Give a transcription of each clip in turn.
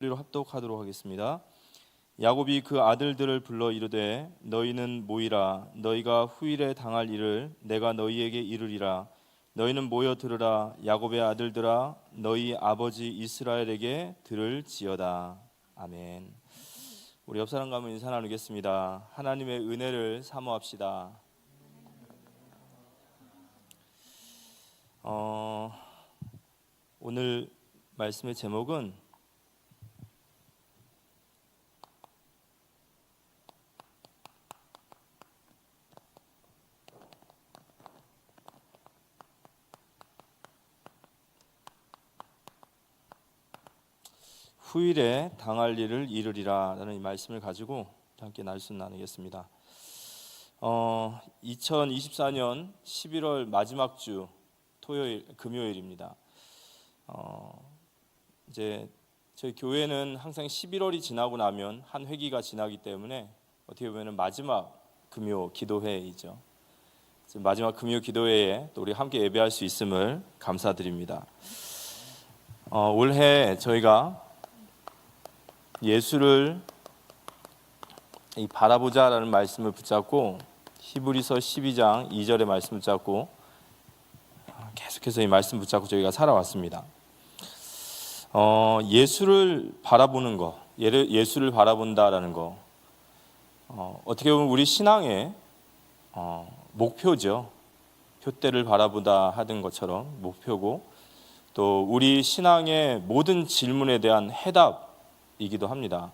우리로 합독하도록 하겠습니다. 야곱이 그 아들들을 불러 이르되 너희는 모이라. 너희가 후일에 당할 일을 내가 너희에게 이르리라. 너희는 모여 들으라. 야곱의 아들들아, 너희 아버지 이스라엘에게 들을지어다. 아멘. 우리 옆 사람과 한번 인사 나누겠습니다. 하나님의 은혜를 사모합시다. 오늘 말씀의 제목은 후일에 당할 일을 이르리라 라는 이 말씀을 가지고 함께 말씀 나누겠습니다. 2024년 11월 마지막 주 금요일입니다. 이제 저희 교회는 항상 11월이 지나고 나면 한 회기가 지나기 때문에 어떻게 보면 마지막 금요 기도회이죠. 마지막 금요 기도회에 또 우리 함께 예배할 수 있음을 감사드립니다. 올해 저희가 예수를 바라보자라는 말씀을 붙잡고 히브리서 12장 2절의 말씀을 붙잡고 계속해서 이 말씀 붙잡고 저희가 살아왔습니다. 예수를 바라보는 거, 예수를 바라본다라는 거, 어떻게 보면 우리 신앙의 목표죠. 표대를 바라보다 하던 것처럼 목표고, 또 우리 신앙의 모든 질문에 대한 해답이기도 합니다.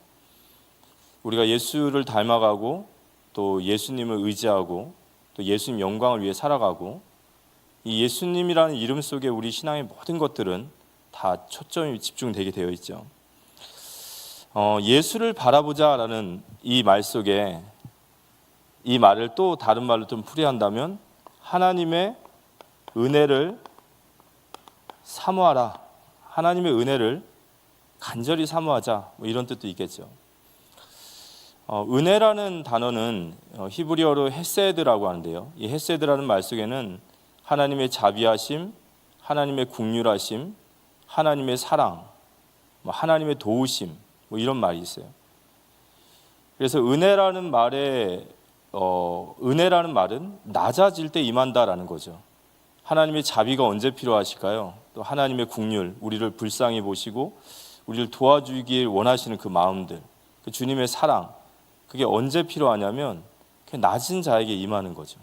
우리가 예수를 닮아가고 또 예수님을 의지하고 또 예수님 영광을 위해 살아가고, 이 예수님이라는 이름 속에 우리 신앙의 모든 것들은 다 초점이 집중되게 되어 있죠. 예수를 바라보자라는 이 말 속에 이 말을 또 다른 말로 좀 풀이한다면 하나님의 은혜를 사모하라, 하나님의 은혜를 간절히 사모하자, 뭐 이런 뜻도 있겠죠. 은혜라는 단어는 히브리어로 헤세드라고 하는데요, 이 헤세드라는 말 속에는 하나님의 자비하심, 하나님의 긍휼하심, 하나님의 사랑, 하나님의 도우심, 뭐 이런 말이 있어요. 그래서 은혜라는 말은 낮아질 때 임한다라는 거죠. 하나님의 자비가 언제 필요하실까요? 또 하나님의 긍휼, 우리를 불쌍히 보시고 우리를 도와주길 원하시는 그 마음들, 그 주님의 사랑, 그게 언제 필요하냐면 낮은 자에게 임하는 거죠.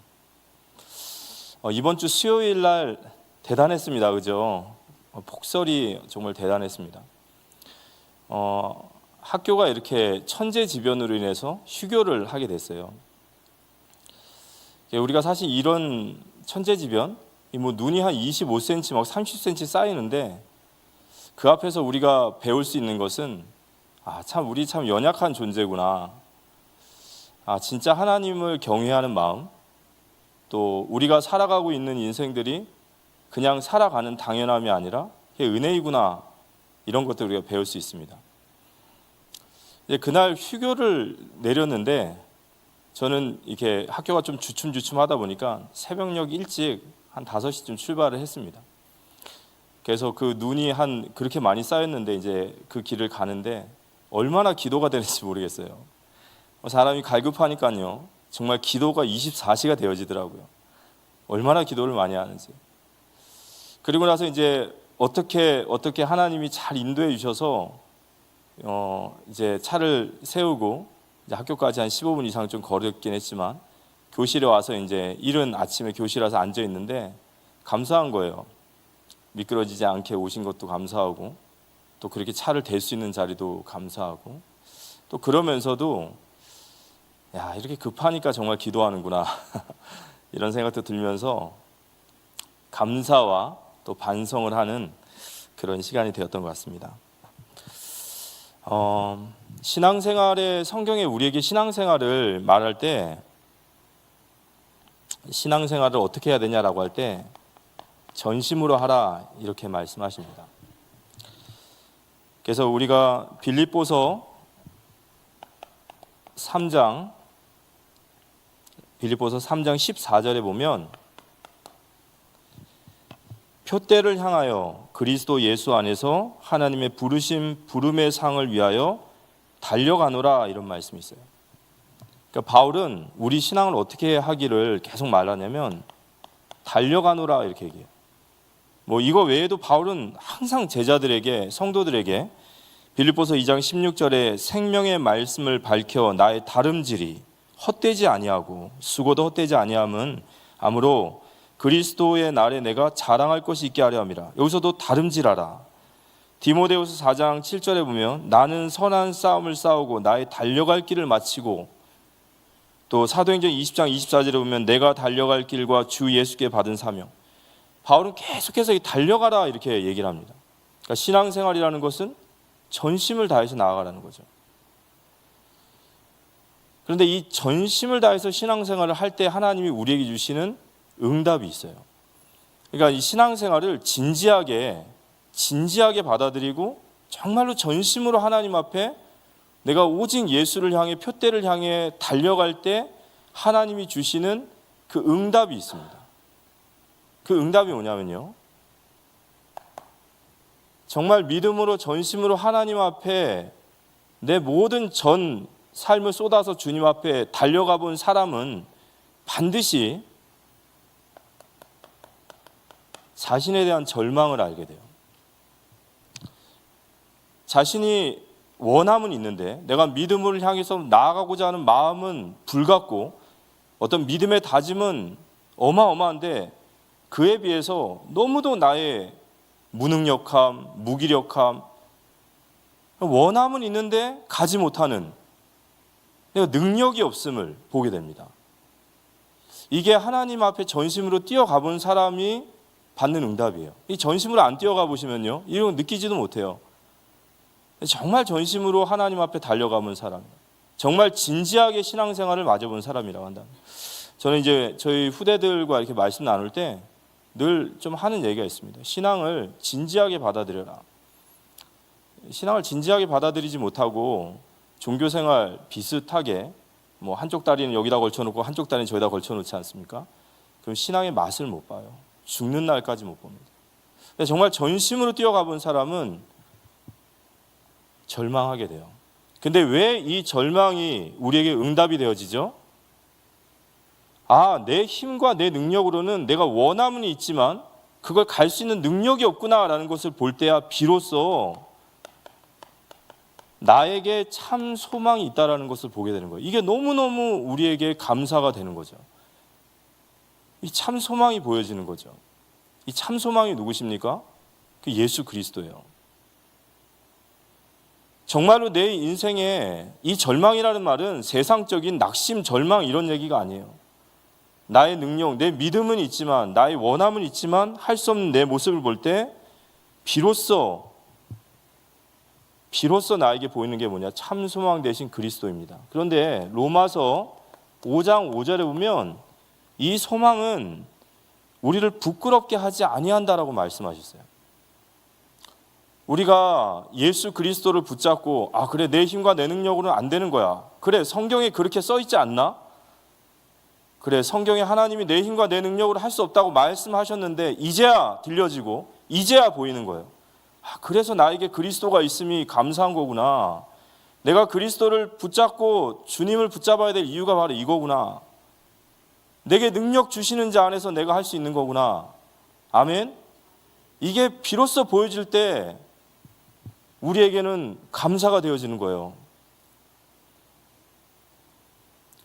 이번 주 수요일 날 대단했습니다. 그죠? 폭설이 정말 대단했습니다. 학교가 이렇게 천재지변으로 인해서 휴교를 하게 됐어요. 우리가 사실 이런 천재지변, 눈이 한 25cm, 막 30cm 쌓이는데 그 앞에서 우리가 배울 수 있는 것은 우리 참 연약한 존재구나. 진짜 하나님을 경외하는 마음, 또 우리가 살아가고 있는 인생들이 그냥 살아가는 당연함이 아니라 그게 은혜이구나, 이런 것들 우리가 배울 수 있습니다. 그날 휴교를 내렸는데 저는 이렇게 학교가 좀 주춤주춤하다 보니까 새벽녘 일찍 한 5시쯤 출발을 했습니다. 그래서 그 눈이 그렇게 많이 쌓였는데 이제 그 길을 가는데 얼마나 기도가 되는지 모르겠어요. 사람이 갈급하니까요, 정말 기도가 24시가 되어지더라고요. 얼마나 기도를 많이 하는지. 그리고 나서 이제 어떻게 하나님이 잘 인도해 주셔서 이제 차를 세우고 이제 학교까지 한 15분 이상 좀 걸었긴 했지만 교실에 와서 이제 이른 아침에 교실에 와서 앉아 있는데 감사한 거예요. 미끄러지지 않게 오신 것도 감사하고, 또 그렇게 차를 댈 수 있는 자리도 감사하고, 또 그러면서도 이렇게 급하니까 정말 기도하는구나 이런 생각도 들면서 감사와 또 반성을 하는 그런 시간이 되었던 것 같습니다. 신앙생활의 성경에 우리에게 신앙생활을 말할 때, 신앙생활을 어떻게 해야 되냐라고 할 때 전심으로 하라, 이렇게 말씀하십니다. 그래서 우리가 빌립보서 3장 14절에 보면 표대를 향하여 그리스도 예수 안에서 하나님의 부르심 부름의 상을 위하여 달려가노라, 이런 말씀이 있어요. 그러니까 바울은 우리 신앙을 어떻게 하기를 계속 말하냐면 달려가노라 이렇게 얘기해요. 뭐 이거 외에도 바울은 항상 제자들에게, 성도들에게 빌립보서 2장 16절에 생명의 말씀을 밝혀 나의 다름질이 헛되지 아니하고 수고도 헛되지 아니함은 아무로 그리스도의 날에 내가 자랑할 것이 있게 하려 함이라. 여기서도 다름질하라. 디모데후서 4장 7절에 보면 나는 선한 싸움을 싸우고 나의 달려갈 길을 마치고, 또 사도행전 20장 24절에 보면 내가 달려갈 길과 주 예수께 받은 사명. 바울은 계속해서 이 달려가라 이렇게 얘기를 합니다. 그러니까 신앙생활이라는 것은 전심을 다해서 나아가라는 거죠. 그런데 이 전심을 다해서 신앙생활을 할 때 하나님이 우리에게 주시는 응답이 있어요. 그러니까 이 신앙생활을 진지하게 받아들이고 정말로 전심으로 하나님 앞에 내가 오직 예수를 향해, 표대를 향해 달려갈 때 하나님이 주시는 그 응답이 있습니다. 그 응답이 뭐냐면요, 정말 믿음으로 전심으로 하나님 앞에 내 모든 전 삶을 쏟아서 주님 앞에 달려가 본 사람은 반드시 자신에 대한 절망을 알게 돼요. 자신이 원함은 있는데 내가 믿음을 향해서 나아가고자 하는 마음은 불같고 어떤 믿음의 다짐은 어마어마한데 그에 비해서 너무도 나의 무능력함, 무기력함, 원함은 있는데 가지 못하는 내가 능력이 없음을 보게 됩니다. 이게 하나님 앞에 전심으로 뛰어가 본 사람이 받는 응답이에요. 이 전심으로 안 뛰어가 보시면요, 이런 거 느끼지도 못해요. 정말 전심으로 하나님 앞에 달려가 본 사람, 정말 진지하게 신앙생활을 맞아본 사람이라고 한다. 저는 이제 저희 후대들과 이렇게 말씀 나눌 때 늘 좀 하는 얘기가 있습니다. 신앙을 진지하게 받아들여라. 신앙을 진지하게 받아들이지 못하고 종교생활 비슷하게 뭐 한쪽 다리는 여기다 걸쳐놓고 한쪽 다리는 저기다 걸쳐놓지 않습니까? 그럼 신앙의 맛을 못 봐요. 죽는 날까지 못 봅니다. 정말 전심으로 뛰어가 본 사람은 절망하게 돼요. 근데 왜 이 절망이 우리에게 응답이 되어지죠? 내 힘과 내 능력으로는 내가 원함은 있지만 그걸 갈 수 있는 능력이 없구나라는 것을 볼 때야 비로소 나에게 참 소망이 있다라는 것을 보게 되는 거예요. 이게 너무너무 우리에게 감사가 되는 거죠. 이 참 소망이 보여지는 거죠. 이 참 소망이 누구십니까? 그 예수 그리스도예요. 정말로 내 인생에 이 절망이라는 말은 세상적인 낙심, 절망 이런 얘기가 아니에요. 나의 능력, 내 믿음은 있지만, 나의 원함은 있지만 할 수 없는 내 모습을 볼 때 비로소 나에게 보이는 게 뭐냐? 참 소망 되신 그리스도입니다. 그런데 로마서 5장 5절에 보면 이 소망은 우리를 부끄럽게 하지 아니한다라고 말씀하셨어요. 우리가 예수 그리스도를 붙잡고 그래, 내 힘과 내 능력으로는 안 되는 거야. 그래, 성경에 그렇게 써 있지 않나? 그래, 성경에 하나님이 내 힘과 내 능력으로 할 수 없다고 말씀하셨는데 이제야 들려지고 이제야 보이는 거예요. 그래서 나에게 그리스도가 있음이 감사한 거구나. 내가 그리스도를 붙잡고 주님을 붙잡아야 될 이유가 바로 이거구나. 내게 능력 주시는 자 안에서 내가 할 수 있는 거구나. 아멘. 이게 비로소 보여질 때 우리에게는 감사가 되어지는 거예요.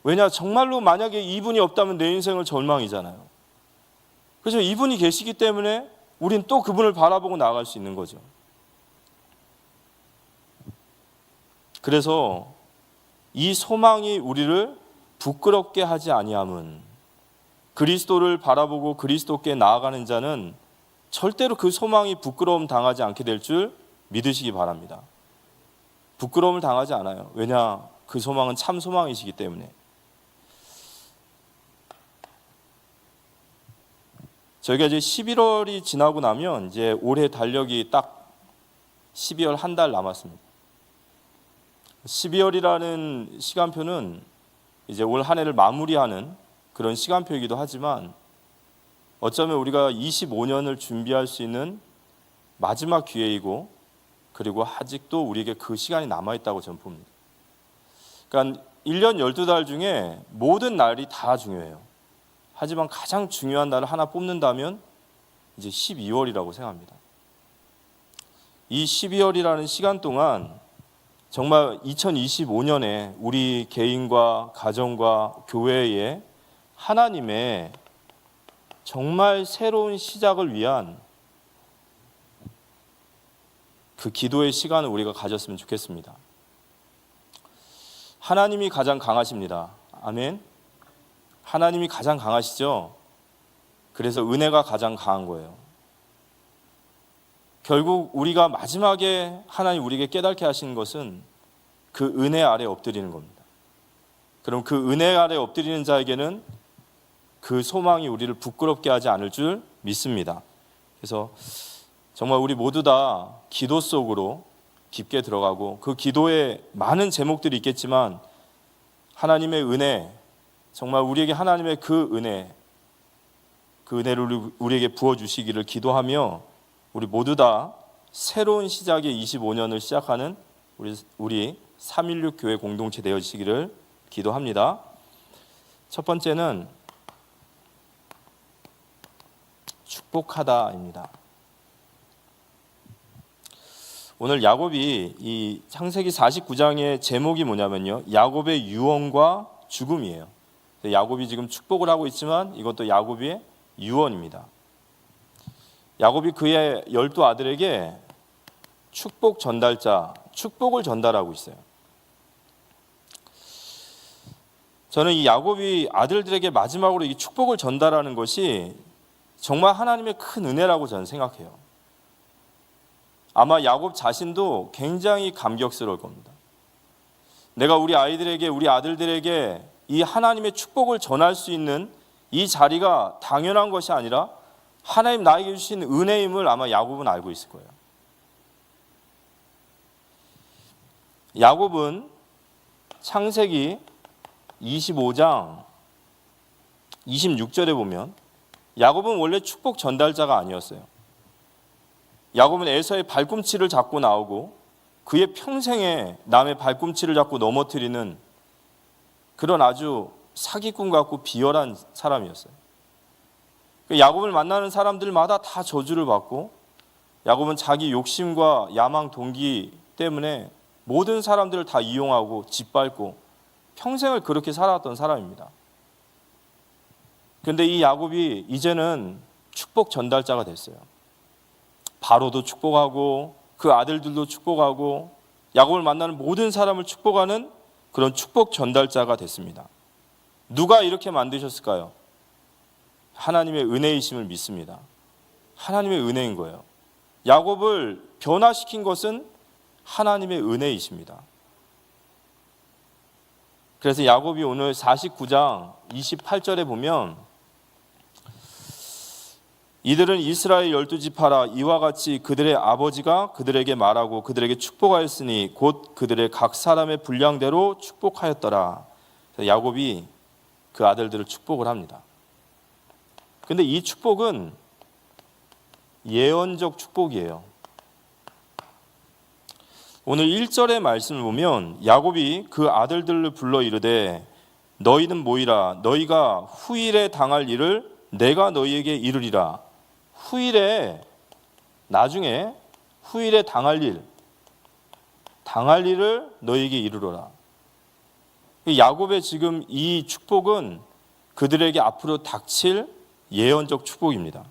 왜냐, 정말로 만약에 이분이 없다면 내 인생은 절망이잖아요. 그래서 이분이 계시기 때문에 우린 또 그분을 바라보고 나아갈 수 있는 거죠. 그래서 이 소망이 우리를 부끄럽게 하지 아니함은, 그리스도를 바라보고 그리스도께 나아가는 자는 절대로 그 소망이 부끄러움 당하지 않게 될 줄 믿으시기 바랍니다. 부끄러움을 당하지 않아요. 왜냐, 그 소망은 참 소망이시기 때문에. 저희가 이제 11월이 지나고 나면 이제 올해 달력이 딱 12월 한 달 남았습니다. 12월이라는 시간표는 이제 올 한 해를 마무리하는 그런 시간표이기도 하지만 어쩌면 우리가 25년을 준비할 수 있는 마지막 기회이고, 그리고 아직도 우리에게 그 시간이 남아있다고 저는 봅니다. 그러니까 1년 12달 중에 모든 날이 다 중요해요. 하지만 가장 중요한 날을 하나 뽑는다면 이제 12월이라고 생각합니다. 이 12월이라는 시간 동안 정말 2025년에 우리 개인과 가정과 교회에 하나님의 정말 새로운 시작을 위한 그 기도의 시간을 우리가 가졌으면 좋겠습니다. 하나님이 가장 강하십니다. 아멘. 하나님이 가장 강하시죠. 그래서 은혜가 가장 강한 거예요. 결국 우리가 마지막에 하나님 우리에게 깨닫게 하시는 것은 그 은혜 아래 엎드리는 겁니다. 그럼 그 은혜 아래 엎드리는 자에게는 그 소망이 우리를 부끄럽게 하지 않을 줄 믿습니다. 그래서 정말 우리 모두 다 기도 속으로 깊게 들어가고, 그 기도에 많은 제목들이 있겠지만 하나님의 은혜, 정말 우리에게 하나님의 그 은혜를 우리에게 부어주시기를 기도하며, 우리 모두 다 새로운 시작의 25년을 시작하는 우리 316 교회 공동체 되어지기를 기도합니다. 첫 번째는 축복하다입니다. 오늘 야곱이 이 창세기 49장의 제목이 뭐냐면요, 야곱의 유언과 죽음이에요. 야곱이 지금 축복을 하고 있지만 이것도 야곱의 유언입니다. 야곱이 그의 12아들에게 축복 전달자, 축복을 전달하고 있어요. 저는 이 야곱이 아들들에게 마지막으로 이 축복을 전달하는 것이 정말 하나님의 큰 은혜라고 저는 생각해요. 아마 야곱 자신도 굉장히 감격스러울 겁니다. 내가 우리 아이들에게, 우리 아들들에게 이 하나님의 축복을 전할 수 있는 이 자리가 당연한 것이 아니라 하나님 나에게 주신 은혜임을 아마 야곱은 알고 있을 거예요. 야곱은 창세기 25장 26절에 보면 야곱은 원래 축복 전달자가 아니었어요. 야곱은 에서의 발꿈치를 잡고 나오고 그의 평생에 남의 발꿈치를 잡고 넘어뜨리는 그런 아주 사기꾼 같고 비열한 사람이었어요. 야곱을 만나는 사람들마다 다 저주를 받고, 야곱은 자기 욕심과 야망 동기 때문에 모든 사람들을 다 이용하고 짓밟고 평생을 그렇게 살아왔던 사람입니다. 그런데 이 야곱이 이제는 축복 전달자가 됐어요. 바로도 축복하고 그 아들들도 축복하고 야곱을 만나는 모든 사람을 축복하는 그런 축복 전달자가 됐습니다. 누가 이렇게 만드셨을까요? 하나님의 은혜이심을 믿습니다. 하나님의 은혜인 거예요. 야곱을 변화시킨 것은 하나님의 은혜이십니다. 그래서 야곱이 오늘 49장 28절에 보면 이들은 이스라엘 12지파라 이와 같이 그들의 아버지가 그들에게 말하고 그들에게 축복하였으니 곧 그들의 각 사람의 분량대로 축복하였더라. 야곱이 그 아들들을 축복을 합니다. 근데 이 축복은 예언적 축복이에요. 오늘 1절의 말씀을 보면 야곱이 그 아들들을 불러 이르되 너희는 모이라. 너희가 후일에 당할 일을 내가 너희에게 이르리라. 후일에, 나중에 후일에 당할 일을 너희에게 이르러라. 야곱의 지금 이 축복은 그들에게 앞으로 닥칠 예언적 축복입니다.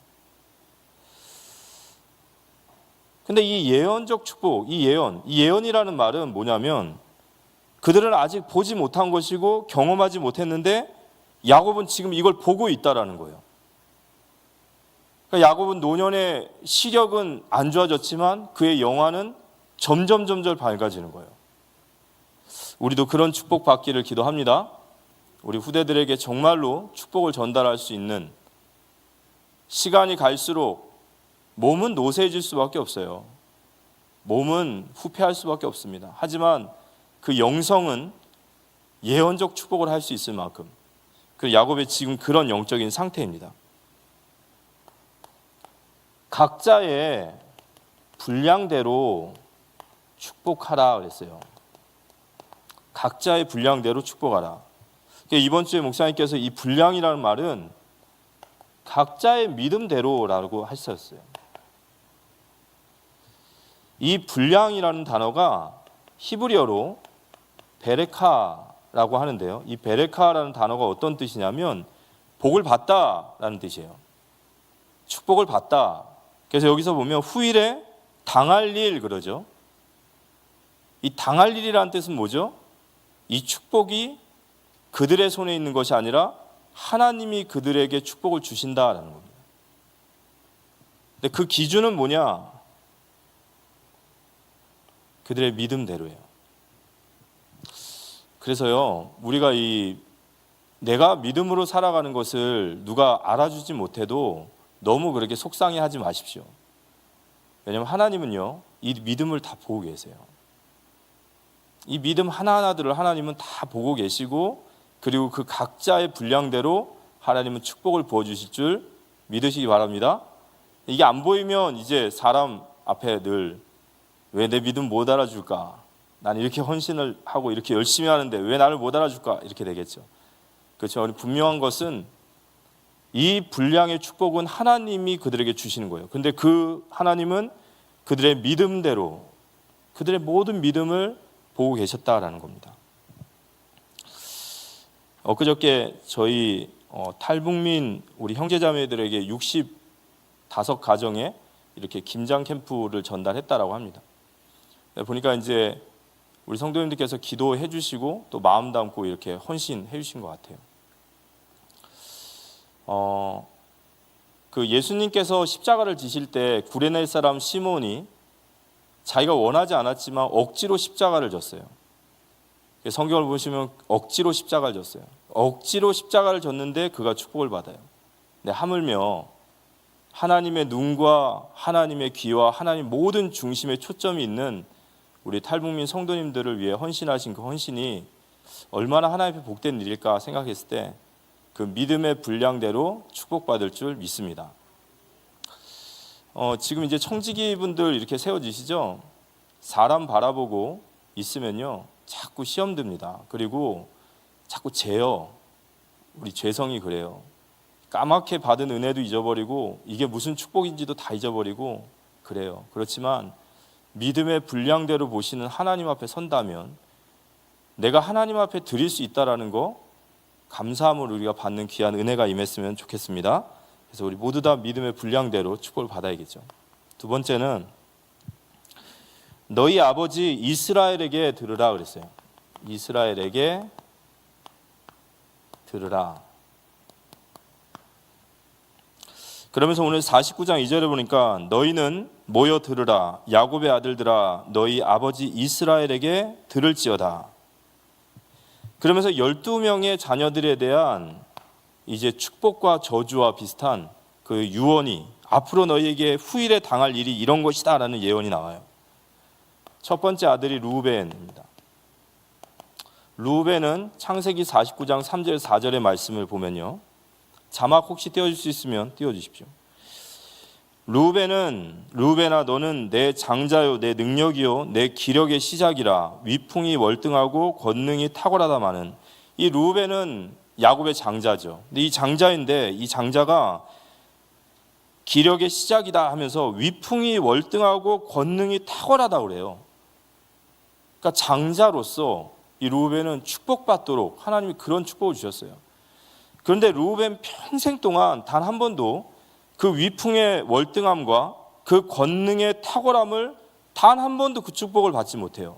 근데 이 예언적 축복, 이 예언이라는 말은 뭐냐면 그들은 아직 보지 못한 것이고 경험하지 못했는데 야곱은 지금 이걸 보고 있다라는 거예요. 그러니까 야곱은 노년의 시력은 안 좋아졌지만 그의 영화는 점점 밝아지는 거예요. 우리도 그런 축복 받기를 기도합니다. 우리 후대들에게 정말로 축복을 전달할 수 있는, 시간이 갈수록 몸은 노쇠해질 수밖에 없어요. 몸은 후퇴할 수밖에 없습니다. 하지만 그 영성은 예언적 축복을 할 수 있을 만큼, 그 야곱의 지금 그런 영적인 상태입니다. 각자의 분량대로 축복하라 그랬어요. 각자의 분량대로 축복하라. 이번 주에 목사님께서 이 분량이라는 말은 각자의 믿음대로라고 하셨어요. 이 분량이라는 단어가 히브리어로 베레카라고 하는데요. 이 베레카라는 단어가 어떤 뜻이냐면 복을 받다라는 뜻이에요. 축복을 받다. 그래서 여기서 보면 후일에 당할 일 그러죠. 이 당할 일이라는 뜻은 뭐죠? 이 축복이 그들의 손에 있는 것이 아니라 하나님이 그들에게 축복을 주신다라는 겁니다. 근데 그 기준은 뭐냐? 그들의 믿음대로예요. 그래서요, 우리가 내가 믿음으로 살아가는 것을 누가 알아주지 못해도 너무 그렇게 속상해하지 마십시오. 왜냐하면 하나님은요, 이 믿음을 다 보고 계세요. 이 믿음 하나하나들을 하나님은 다 보고 계시고, 그리고 그 각자의 분량대로 하나님은 축복을 부어주실 줄 믿으시기 바랍니다. 이게 안 보이면 이제 사람 앞에 늘 왜 내 믿음 못 알아줄까? 난 이렇게 헌신을 하고 이렇게 열심히 하는데 왜 나를 못 알아줄까? 이렇게 되겠죠. 그렇죠. 분명한 것은 이 분량의 축복은 하나님이 그들에게 주시는 거예요. 근데 그 하나님은 그들의 믿음대로 그들의 모든 믿음을 보고 계셨다라는 겁니다. 엊그저께 저희 탈북민 우리 형제자매들에게 65가정에 이렇게 김장 캠프를 전달했다라고 합니다. 보니까 이제 우리 성도님들께서 기도해 주시고 또 마음 담고 이렇게 헌신해 주신 것 같아요. 그 예수님께서 십자가를 지실 때 구레네 사람 시몬이 자기가 원하지 않았지만 억지로 십자가를 졌어요. 성경을 보시면 억지로 십자가를 졌어요. 억지로 십자가를 졌는데 그가 축복을 받아요. 근데 하물며 하나님의 눈과 하나님의 귀와 하나님 모든 중심에 초점이 있는 우리 탈북민 성도님들을 위해 헌신하신 그 헌신이 얼마나 하나님 앞에 복된 일일까 생각했을 때 그 믿음의 분량대로 축복받을 줄 믿습니다. 지금 이제 청지기 분들 이렇게 세워지시죠? 사람 바라보고 있으면요 자꾸 시험 듭니다. 그리고 자꾸 재요. 우리 죄성이 그래요. 까맣게 받은 은혜도 잊어버리고 이게 무슨 축복인지도 다 잊어버리고 그래요. 그렇지만 믿음의 분량대로 보시는 하나님 앞에 선다면 내가 하나님 앞에 드릴 수 있다라는 거 감사함으로 우리가 받는 귀한 은혜가 임했으면 좋겠습니다. 그래서 우리 모두 다 믿음의 분량대로 축복을 받아야겠죠. 두 번째는 너희 아버지 이스라엘에게 들으라 그랬어요. 이스라엘에게 들으라. 그러면서 오늘 49장 2절에 보니까 너희는 모여 들으라 야곱의 아들들아 너희 아버지 이스라엘에게 들을지어다. 그러면서 12명의 자녀들에 대한 이제 축복과 저주와 비슷한 그 유언이 앞으로 너희에게 후일에 당할 일이 이런 것이다 라는 예언이 나와요. 첫 번째 아들이 르우벤입니다. 르우벤은 창세기 49장 3절 4절의 말씀을 보면요, 자막 혹시 띄워줄 수 있으면 띄워주십시오. 르우벤아 너는 내 장자요 내 능력이요 내 기력의 시작이라 위풍이 월등하고 권능이 탁월하다마는. 이 르우벤은 야곱의 장자죠. 근데 이 장자인데 이 장자가 기력의 시작이다 하면서 위풍이 월등하고 권능이 탁월하다 그래요. 그러니까 장자로서 이 르우벤은 축복받도록 하나님이 그런 축복을 주셨어요. 그런데 르우벤 평생 동안 단 한 번도 그 위풍의 월등함과 그 권능의 탁월함을 단 한 번도 그 축복을 받지 못해요.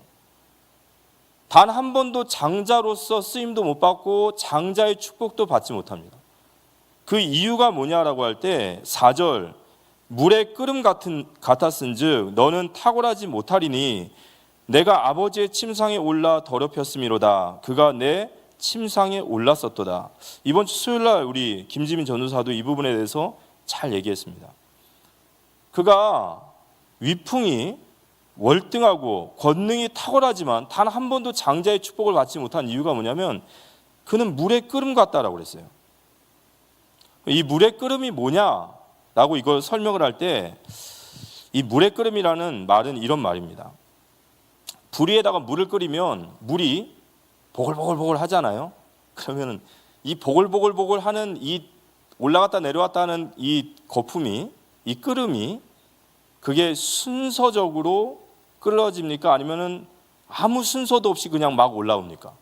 단 한 번도 장자로서 쓰임도 못 받고 장자의 축복도 받지 못합니다. 그 이유가 뭐냐라고 할 때 4절 물의 끓음 같았은즉 너는 탁월하지 못하리니 내가 아버지의 침상에 올라 더럽혔음이로다. 그가 내 침상에 올랐었도다. 이번 주 수요일날 우리 김지민 전도사도 이 부분에 대해서 잘 얘기했습니다. 그가 위풍이 월등하고 권능이 탁월하지만 단 한 번도 장자의 축복을 받지 못한 이유가 뭐냐면 그는 물의 끓음 같다라고 그랬어요. 이 물의 끓음이 뭐냐? 라고 이걸 설명을 할 때 이 물에 끓음이라는 말은 이런 말입니다. 불 위에다가 물을 끓이면 물이 보글보글보글 하잖아요. 그러면 이 보글보글보글 하는 이 올라갔다 내려왔다 하는 이 거품이, 이 끓음이 그게 순서적으로 끓어집니까? 아니면은 아무 순서도 없이 그냥 막 올라옵니까?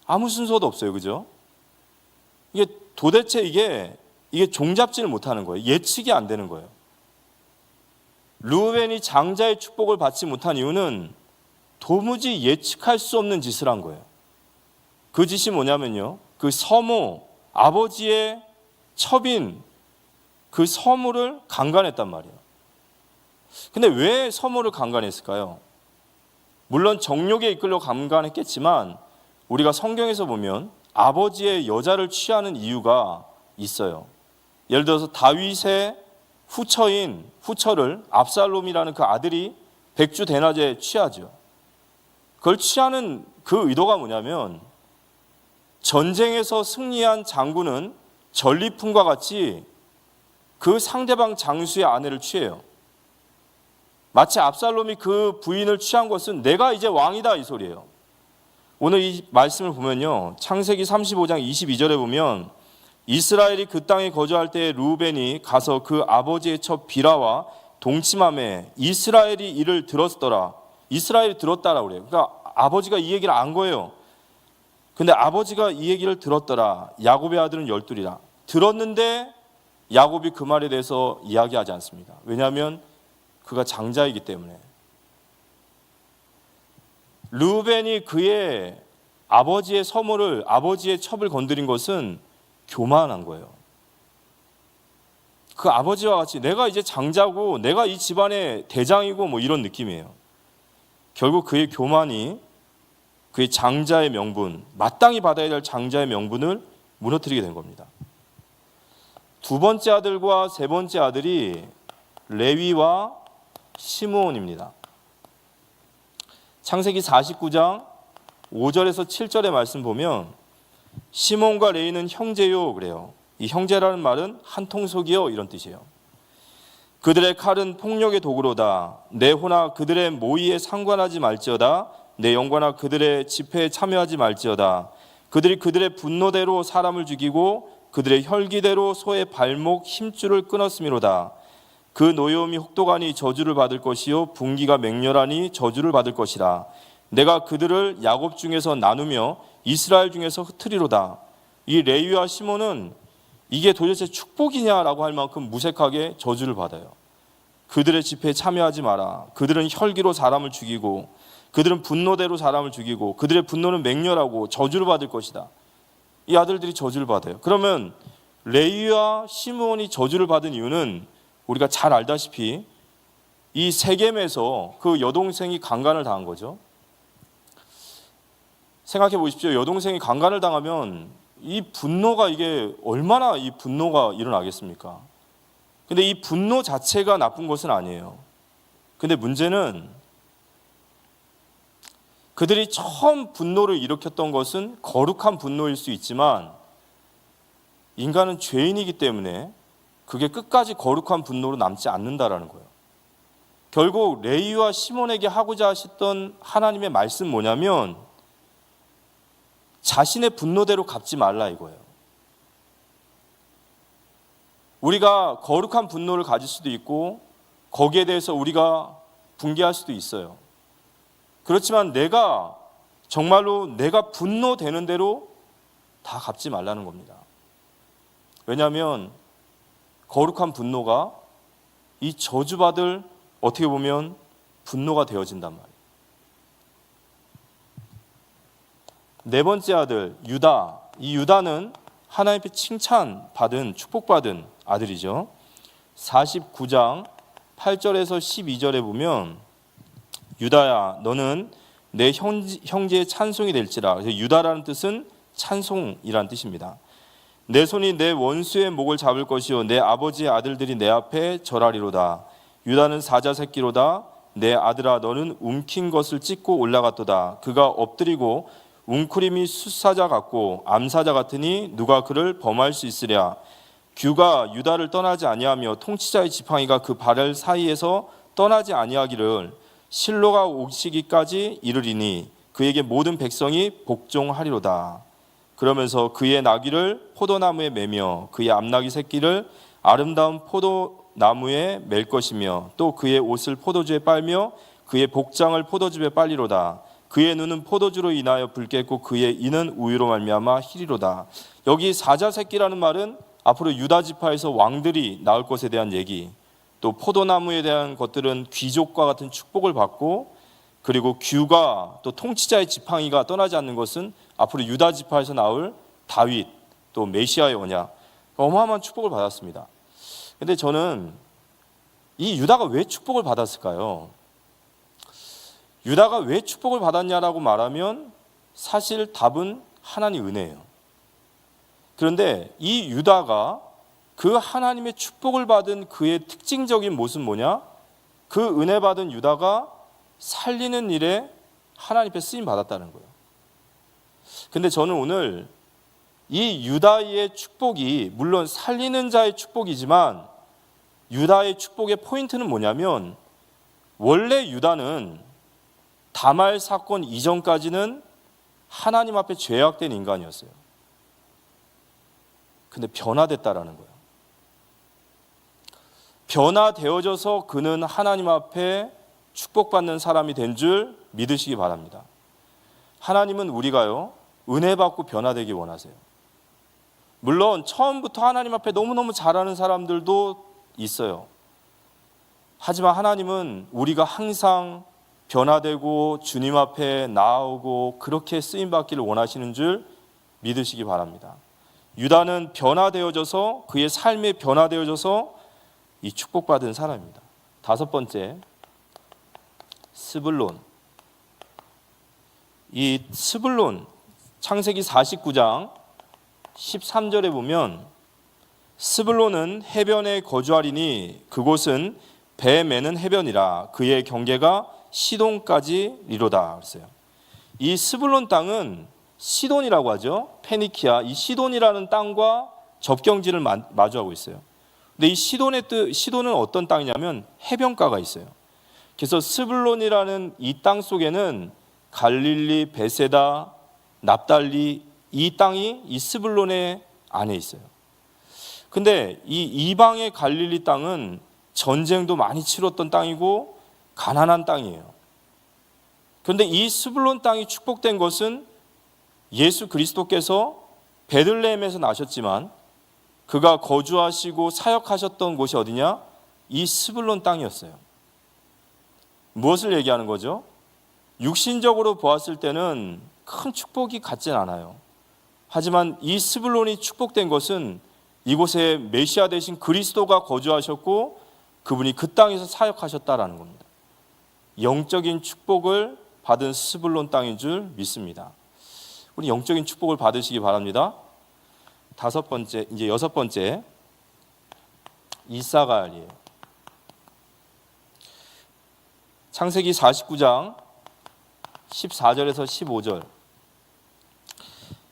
아무 순서도 없어요. 그죠? 이게 도대체 이게 종잡지를 못하는 거예요. 예측이 안 되는 거예요. 르우벤이 장자의 축복을 받지 못한 이유는 도무지 예측할 수 없는 짓을 한 거예요. 그 짓이 뭐냐면요, 그 서모, 아버지의 첩인 그 서모를 강간했단 말이에요. 근데 왜 서모를 강간했을까요? 물론 정욕에 이끌려 강간했겠지만 우리가 성경에서 보면 아버지의 여자를 취하는 이유가 있어요. 예를 들어서 다윗의 후처를 압살롬이라는 그 아들이 백주 대낮에 취하죠. 그걸 취하는 그 의도가 뭐냐면 전쟁에서 승리한 장군은 전리품과 같이 그 상대방 장수의 아내를 취해요. 마치 압살롬이 그 부인을 취한 것은 내가 이제 왕이다 이 소리예요. 오늘 이 말씀을 보면요, 창세기 35장 22절에 보면 이스라엘이 그 땅에 거주할 때 르우벤이 가서 그 아버지의 첩 비라와 동침함에 이스라엘이 이를 들었더라. 이스라엘이 들었다라고 그래요. 그러니까 아버지가 이 얘기를 안 거예요. 근데 아버지가 이 얘기를 들었더라. 야곱의 아들은 12이라. 들었는데 야곱이 그 말에 대해서 이야기하지 않습니다. 왜냐하면 그가 장자이기 때문에. 르우벤이 그의 아버지의 서모를, 아버지의 첩을 건드린 것은 교만한 거예요. 그 아버지와 같이 내가 이제 장자고 내가 이 집안의 대장이고 뭐 이런 느낌이에요. 결국 그의 교만이 그의 장자의 명분, 마땅히 받아야 될 장자의 명분을 무너뜨리게 된 겁니다. 두 번째 아들과 세 번째 아들이 레위와 시므온입니다. 창세기 49장 5절에서 7절의 말씀 보면 시몬과 레위는 형제요 그래요. 이 형제라는 말은 한 통속이요 이런 뜻이에요. 그들의 칼은 폭력의 도구로다. 내 호나 그들의 모의에 상관하지 말지어다. 내 영광나 그들의 집회에 참여하지 말지어다. 그들이 그들의 분노대로 사람을 죽이고 그들의 혈기대로 소의 발목 힘줄을 끊었음이로다. 그 노여움이 혹독하니 저주를 받을 것이요 분기가 맹렬하니 저주를 받을 것이라. 내가 그들을 야곱 중에서 나누며 이스라엘 중에서 흩으리로다. 이 레위와 시몬은 이게 도대체 축복이냐라고 할 만큼 무색하게 저주를 받아요. 그들의 집회에 참여하지 마라. 그들은 혈기로 사람을 죽이고 그들은 분노대로 사람을 죽이고 그들의 분노는 맹렬하고 저주를 받을 것이다. 이 아들들이 저주를 받아요. 그러면 레위와 시므온이 저주를 받은 이유는 우리가 잘 알다시피 이 세겜에서 그 여동생이 강간을 당한 거죠. 생각해 보십시오. 여동생이 강간을 당하면 이 분노가 이게 얼마나 이 분노가 일어나겠습니까? 근데 이 분노 자체가 나쁜 것은 아니에요. 근데 문제는 그들이 처음 분노를 일으켰던 것은 거룩한 분노일 수 있지만 인간은 죄인이기 때문에 그게 끝까지 거룩한 분노로 남지 않는다라는 거예요. 결국 레위와 시몬에게 하고자 하셨던 하나님의 말씀 뭐냐면 자신의 분노대로 갚지 말라 이거예요. 우리가 거룩한 분노를 가질 수도 있고 거기에 대해서 우리가 분개할 수도 있어요. 그렇지만 내가 정말로 내가 분노되는 대로 다 갚지 말라는 겁니다. 왜냐하면 거룩한 분노가 이 저주받을 어떻게 보면 분노가 되어진단 말이에요. 네 번째 아들 유다. 이 유다는 하나님께 칭찬받은 축복받은 아들이죠. 49장 8절에서 12절에 보면 유다야 너는 내 형제의 찬송이 될지라. 유다라는 뜻은 찬송이라는 뜻입니다. 내 손이 내 원수의 목을 잡을 것이요 내 아버지의 아들들이 내 앞에 절하리로다. 유다는 사자 새끼로다. 내 아들아 너는 움킨 것을 찢고 올라갔도다. 그가 엎드리고 웅크림이 숫사자 같고 암사자 같으니 누가 그를 범할 수 있으랴. 규가 유다를 떠나지 아니하며 통치자의 지팡이가 그 발 사이에서 떠나지 아니하기를 실로가 오시기까지 이르리니 그에게 모든 백성이 복종하리로다. 그러면서 그의 나귀를 포도나무에 매며 그의 암나귀 새끼를 아름다운 포도나무에 맬 것이며 또 그의 옷을 포도주에 빨며 그의 복장을 포도즙에 빨리로다. 그의 눈은 포도주로 인하여 붉겠고 그의 이는 우유로 말미암아 희리로다. 여기 사자새끼라는 말은 앞으로 유다 지파에서 왕들이 나올 것에 대한 얘기, 또 포도나무에 대한 것들은 귀족과 같은 축복을 받고, 그리고 규가 또 통치자의 지팡이가 떠나지 않는 것은 앞으로 유다 지파에서 나올 다윗, 또 메시아의 언약, 어마어마한 축복을 받았습니다. 근데 저는 이 유다가 왜 축복을 받았을까요? 유다가 왜 축복을 받았냐라고 말하면 사실 답은 하나님 은혜예요. 그런데 이 유다가 그 하나님의 축복을 받은 그의 특징적인 모습은 뭐냐? 그 은혜 받은 유다가 살리는 일에 하나님 앞에 쓰임 받았다는 거예요. 근데 저는 오늘 이 유다의 축복이 물론 살리는 자의 축복이지만 유다의 축복의 포인트는 뭐냐면, 원래 유다는 다말 사건 이전까지는 하나님 앞에 죄악된 인간이었어요. 근데 변화됐다라는 거예요. 변화되어져서 그는 하나님 앞에 축복받는 사람이 된 줄 믿으시기 바랍니다. 하나님은 우리가요, 은혜 받고 변화되기 원하세요. 물론 처음부터 하나님 앞에 너무너무 잘하는 사람들도 있어요. 하지만 하나님은 우리가 항상 변화되고 주님 앞에 나아오고 그렇게 쓰임받기를 원하시는 줄 믿으시기 바랍니다. 유다는 변화되어져서, 그의 삶이 변화되어져서 이 축복받은 사람입니다. 다섯 번째, 스불론. 이 스불론, 창세기 49장 13절에 보면 스불론은 해변에 거주하리니 그곳은 배 매는 해변이라 그의 경계가 시돈까지 이로다 그랬어요. 이 스불론 땅은 시돈이라고 하죠. 페니키아, 이 시돈이라는 땅과 접경지를 마주하고 있어요. 근데 이 시돈은 어떤 땅이냐면 해변가가 있어요. 그래서 스불론이라는 이 땅 속에는 갈릴리, 베세다, 납달리, 이 땅이 이 스불론의 안에 있어요. 근데 이 이방의 갈릴리 땅은 전쟁도 많이 치렀던 땅이고 가난한 땅이에요. 그런데 이 스불론 땅이 축복된 것은 예수 그리스도께서 베들레헴에서 나셨지만 그가 거주하시고 사역하셨던 곳이 어디냐? 이 스불론 땅이었어요. 무엇을 얘기하는 거죠? 육신적으로 보았을 때는 큰 축복이 같진 않아요. 하지만 이 스불론이 축복된 것은 이곳에 메시아 되신 그리스도가 거주하셨고 그분이 그 땅에서 사역하셨다라는 겁니다. 영적인 축복을 받은 스불론 땅인 줄 믿습니다. 우리 영적인 축복을 받으시기 바랍니다. 여섯 번째, 이사갈이에요. 창세기 49장 14절에서 15절.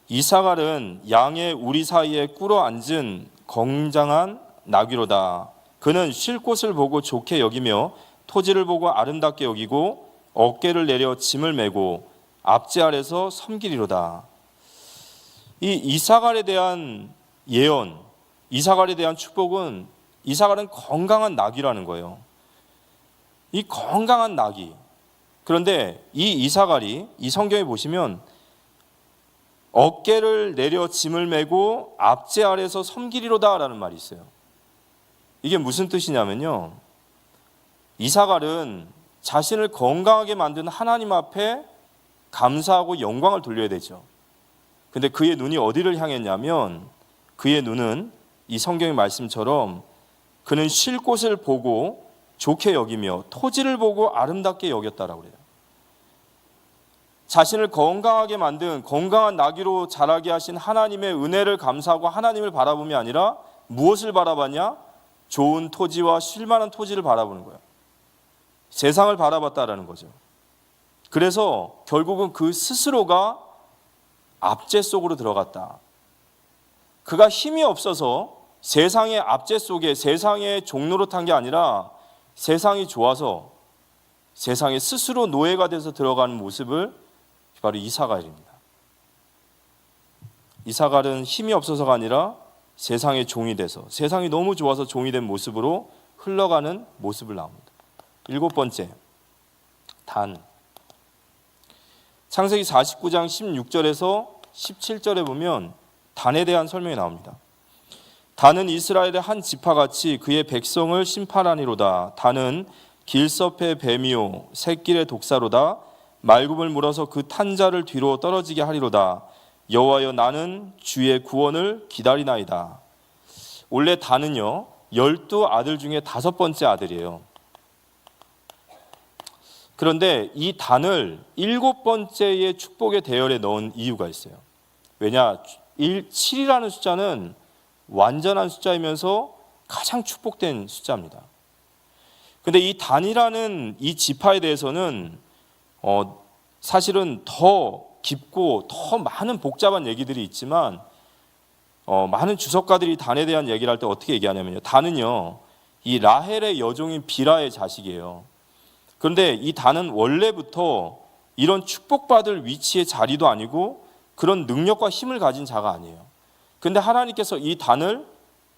이사갈은 양의 우리 사이에 꿇어 앉은 건장한 나귀로다. 그는 쉴 곳을 보고 좋게 여기며 토지를 보고 아름답게 여기고 어깨를 내려 짐을 메고 앞지 아래서 섬기리로다. 이 이사갈에 대한 예언, 이사갈에 대한 축복은, 이사갈은 건강한 나귀라는 거예요. 이 건강한 나귀. 그런데 이 이사갈이 이 성경에 보시면 어깨를 내려 짐을 메고 앞지 아래서 섬기리로다 라는 말이 있어요. 이게 무슨 뜻이냐면요, 이사갈은 자신을 건강하게 만든 하나님 앞에 감사하고 영광을 돌려야 되죠. 근데 그의 눈이 어디를 향했냐면, 그의 눈은 이 성경의 말씀처럼 그는 쉴 곳을 보고 좋게 여기며 토지를 보고 아름답게 여겼다라고 그래요. 자신을 건강하게 만든 건강한 나귀로 자라게 하신 하나님의 은혜를 감사하고 하나님을 바라봄이 아니라 무엇을 바라봤냐? 좋은 토지와 쉴만한 토지를 바라보는 거예요. 세상을 바라봤다라는 거죠. 그래서 결국은 그 스스로가 압제 속으로 들어갔다. 그가 힘이 없어서 세상의 압제 속에 세상의 종로로 탄 게 아니라 세상이 좋아서 세상에 스스로 노예가 돼서 들어가는 모습을 바로 이사갈입니다. 이사갈은 힘이 없어서가 아니라 세상의 종이 돼서 세상이 너무 좋아서 종이 된 모습으로 흘러가는 모습을 나옵니다. 7번째, 단. 창세기 49장 16절에서 17절에 보면 단에 대한 설명이 나옵니다. 단은 이스라엘의 한 지파같이 그의 백성을 심판하니로다. 단은 길섭의 뱀이요 새길의 독사로다. 말굽을 물어서 그 탄자를 뒤로 떨어지게 하리로다. 여호와여, 나는 주의 구원을 기다리나이다. 원래 단은요 12아들 중에 5번째 아들이에요. 그런데 이 단을 7번째의 축복의 대열에 넣은 이유가 있어요. 왜냐? 7이라는 숫자는 완전한 숫자이면서 가장 축복된 숫자입니다. 근데 이 단이라는 이 지파에 대해서는 사실은 더 깊고 더 많은 복잡한 얘기들이 있지만 많은 주석가들이 단에 대한 얘기를 할 때 어떻게 얘기하냐면요, 단은요 이 라헬의 여종인 비라의 자식이에요. 그런데 이 단은 원래부터 이런 축복받을 위치의 자리도 아니고 그런 능력과 힘을 가진 자가 아니에요. 근데 하나님께서 이 단을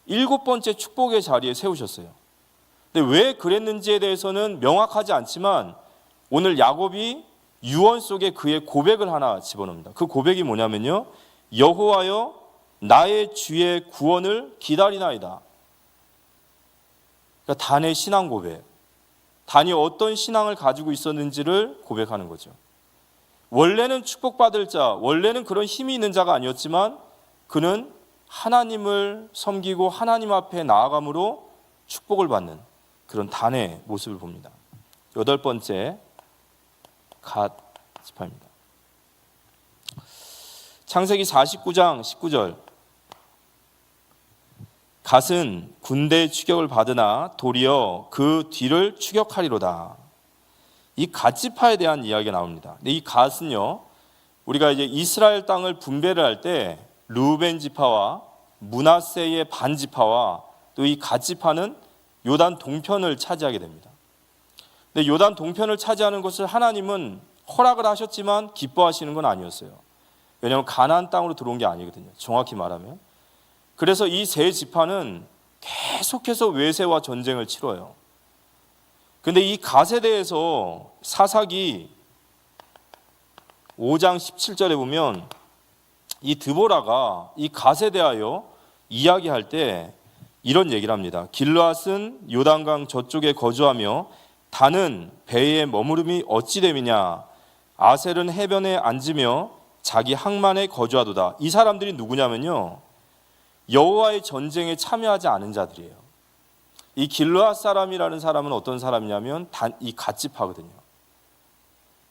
7번째 축복의 자리에 세우셨어요. 근데 왜 그랬는지에 대해서는 명확하지 않지만 오늘 야곱이 유언 속에 그의 고백을 하나 집어넣습니다. 그 고백이 뭐냐면요, 여호와여, 나의 주의 구원을 기다리나이다. 그러니까 단의 신앙 고백, 단이 어떤 신앙을 가지고 있었는지를 고백하는 거죠. 원래는 축복받을 자, 원래는 그런 힘이 있는 자가 아니었지만 그는 하나님을 섬기고 하나님 앞에 나아감으로 축복을 받는 그런 단의 모습을 봅니다. 8번째, 갓 지파입니다. 창세기 49장 19절, 갓은 군대의 추격을 받으나 도리어 그 뒤를 추격하리로다. 이 갓 지파에 대한 이야기가 나옵니다. 근데 이 갓은요, 우리가 이제 이스라엘 땅을 분배를 할 때 르우벤 지파와 므낫세의 반 지파와 또 이 갓 지파는 요단 동편을 차지하게 됩니다. 근데 요단 동편을 차지하는 것을 하나님은 허락을 하셨지만 기뻐하시는 건 아니었어요. 왜냐하면 가나안 땅으로 들어온 게 아니거든요, 정확히 말하면. 그래서 이 세 지파는 계속해서 외세와 전쟁을 치러요. 근데 이 갓에 대해서 사사기 5장 17절에 보면 이 드보라가 이 갓에 대하여 이야기할 때 이런 얘기를 합니다. 길르앗은 요단강 저쪽에 거주하며 단은 배에 머무름이 어찌 됨이냐. 아셀은 해변에 앉으며 자기 항만에 거주하도다. 이 사람들이 누구냐면요, 여호와의 전쟁에 참여하지 않은 자들이에요. 이 길르앗 사람이라는 사람은 어떤 사람이냐면 이 갓 지파거든요.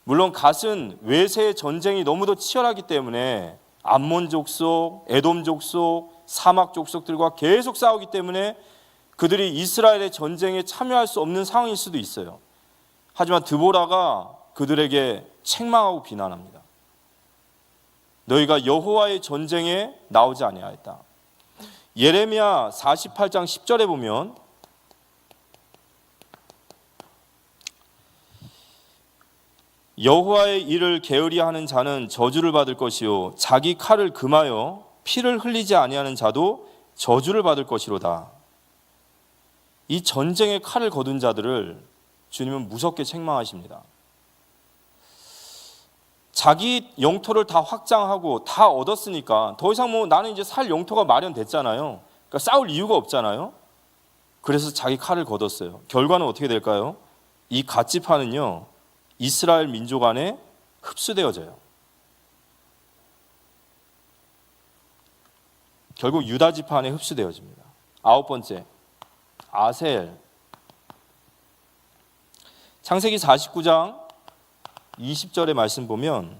물론 갓은 외세의 전쟁이 너무도 치열하기 때문에 암몬 족속, 에돔 족속, 사막 족속들과 계속 싸우기 때문에 그들이 이스라엘의 전쟁에 참여할 수 없는 상황일 수도 있어요. 하지만 드보라가 그들에게 책망하고 비난합니다. 너희가 여호와의 전쟁에 나오지 아니하였다. 예레미야 48장 10절에 보면 여호와의 일을 게으리하는 자는 저주를 받을 것이요 자기 칼을 금하여 피를 흘리지 아니하는 자도 저주를 받을 것이로다. 이 전쟁의 칼을 거둔 자들을 주님은 무섭게 책망하십니다. 자기 영토를 다 확장하고 다 얻었으니까 더 이상 나는 이제 살 영토가 마련됐잖아요. 그러니까 싸울 이유가 없잖아요. 그래서 자기 칼을 걷었어요. 결과는 어떻게 될까요? 이 갓 지파는요, 이스라엘 민족 안에 흡수되어져요. 결국 유다 지파 안에 흡수되어집니다. 9번째, 아셀. 창세기 49장 20절의 말씀 보면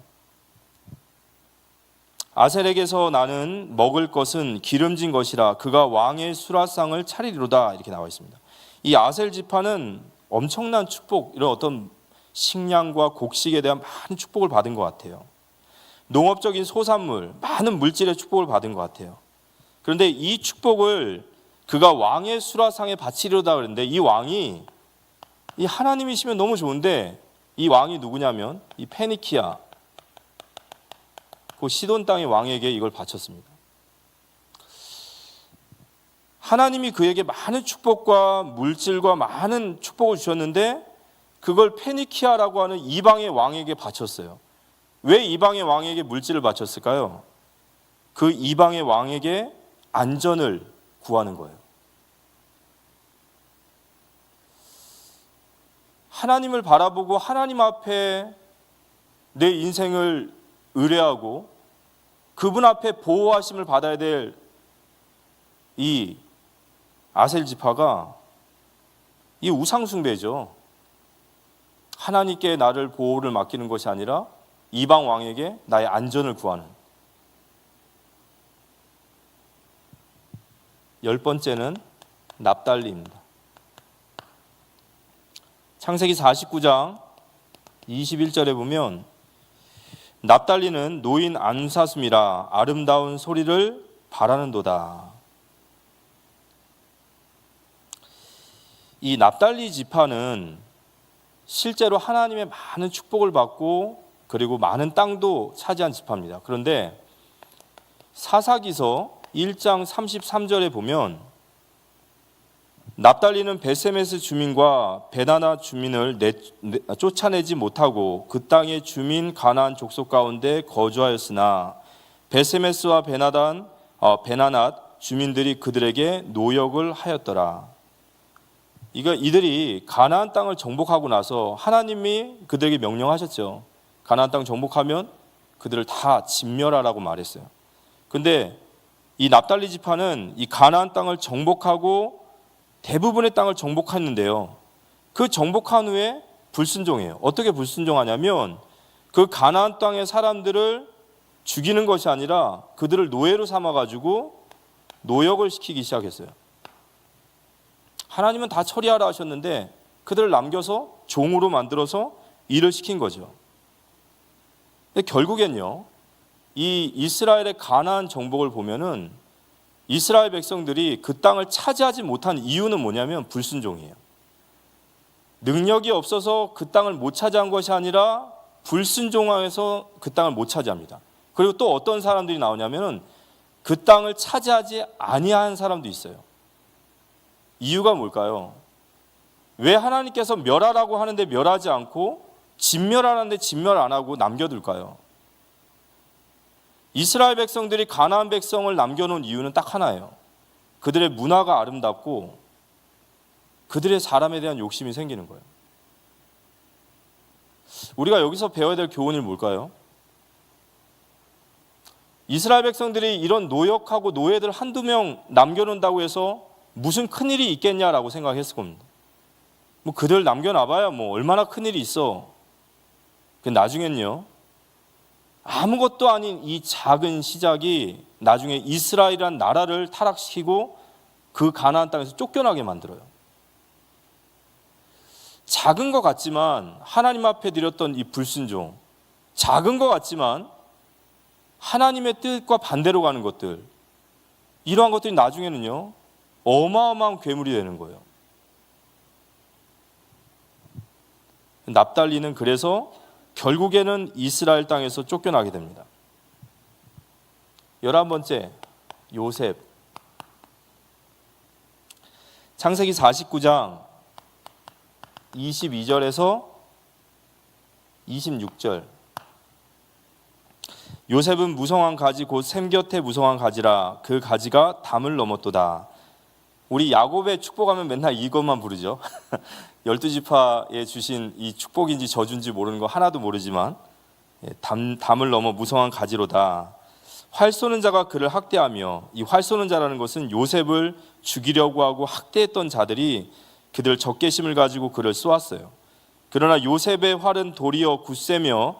아셀에게서 나는 먹을 것은 기름진 것이라 그가 왕의 수라상을 차리리로다, 이렇게 나와 있습니다. 이 아셀 지파는 엄청난 축복, 이런 어떤 식량과 곡식에 대한 많은 축복을 받은 것 같아요. 농업적인 소산물, 많은 물질의 축복을 받은 것 같아요. 그런데 이 축복을 그가 왕의 수라상에 바치려다 그랬는데 이 왕이 이 하나님이시면 너무 좋은데 이 왕이 누구냐면 이 페니키아 그 시돈 땅의 왕에게 이걸 바쳤습니다. 하나님이 그에게 많은 축복과 물질과 많은 축복을 주셨는데 그걸 페니키아라고 하는 이방의 왕에게 바쳤어요. 왜 이방의 왕에게 물질을 바쳤을까요? 그 이방의 왕에게 안전을 구하는 거예요. 하나님을 바라보고 하나님 앞에 내 인생을 의뢰하고 그분 앞에 보호하심을 받아야 될 이 아셀 지파가 이 우상 숭배죠. 하나님께 나를 보호를 맡기는 것이 아니라 이방 왕에게 나의 안전을 구하는. 10번째는 납달리입니다. 창세기 49장 21절에 보면 납달리는 노인 안사슴이라 아름다운 소리를 바라는도다. 이 납달리 지파는 실제로 하나님의 많은 축복을 받고 그리고 많은 땅도 차지한 지파입니다. 그런데 사사기서 1장 33절에 보면 납달리는 베세메스 주민과 베나나 주민을 쫓아내지 못하고 그 땅의 주민 가나안 족속 가운데 거주하였으나 베세메스와 베나낫 주민들이 그들에게 노역을 하였더라. 이들이 가나안 땅을 정복하고 나서 하나님이 그들에게 명령하셨죠. 가나안 땅 정복하면 그들을 다 진멸하라고 말했어요. 근데 이 납달리 지파는 이 가나안 땅을 정복하고 대부분의 땅을 정복했는데요. 그 정복한 후에 불순종해요. 어떻게 불순종하냐면 그 가나안 땅의 사람들을 죽이는 것이 아니라 그들을 노예로 삼아가지고 노역을 시키기 시작했어요. 하나님은 다 처리하라 하셨는데 그들을 남겨서 종으로 만들어서 일을 시킨 거죠. 근데 결국엔요, 이 이스라엘의 가나안 정복을 보면은 이스라엘 백성들이 그 땅을 차지하지 못한 이유는 뭐냐면 불순종이에요. 능력이 없어서 그 땅을 못 차지한 것이 아니라 불순종해서 그 땅을 못 차지합니다. 그리고 또 어떤 사람들이 나오냐면은 그 땅을 차지하지 아니한 사람도 있어요. 이유가 뭘까요? 왜 하나님께서 멸하라고 하는데 멸하지 않고 진멸하라는데 진멸 안 하고 남겨둘까요? 이스라엘 백성들이 가나안 백성을 남겨놓은 이유는 딱 하나예요. 그들의 문화가 아름답고 그들의 사람에 대한 욕심이 생기는 거예요. 우리가 여기서 배워야 될 교훈이 뭘까요? 이스라엘 백성들이 이런 노역하고 노예들 한두 명 남겨놓는다고 해서 무슨 큰일이 있겠냐라고 생각했을 겁니다. 뭐 그들 남겨놔봐야 뭐 얼마나 큰일이 있어. 나중엔요, 아무것도 아닌 이 작은 시작이 나중에 이스라엘이라는 나라를 타락시키고 그 가나안 땅에서 쫓겨나게 만들어요. 작은 것 같지만 하나님 앞에 드렸던 이 불순종, 작은 것 같지만 하나님의 뜻과 반대로 가는 것들, 이러한 것들이 나중에는요 어마어마한 괴물이 되는 거예요. 납달리는 그래서 결국에는 이스라엘 땅에서 쫓겨나게 됩니다. 11번째, 요셉. 창세기 49장 22절에서 26절. 요셉은 무성한 가지 곧 샘 곁에 무성한 가지라 그 가지가 담을 넘었도다. 우리 야곱의 축복하면 맨날 이것만 부르죠. 12지파에 주신 이 축복인지 저주인지 모르는 거 하나도 모르지만 담을 넘어 무성한 가지로다. 활 쏘는 자가 그를 학대하며, 이 활 쏘는 자라는 것은 요셉을 죽이려고 하고 학대했던 자들이 그들 적개심을 가지고 그를 쏘았어요. 그러나 요셉의 활은 도리어 굳세며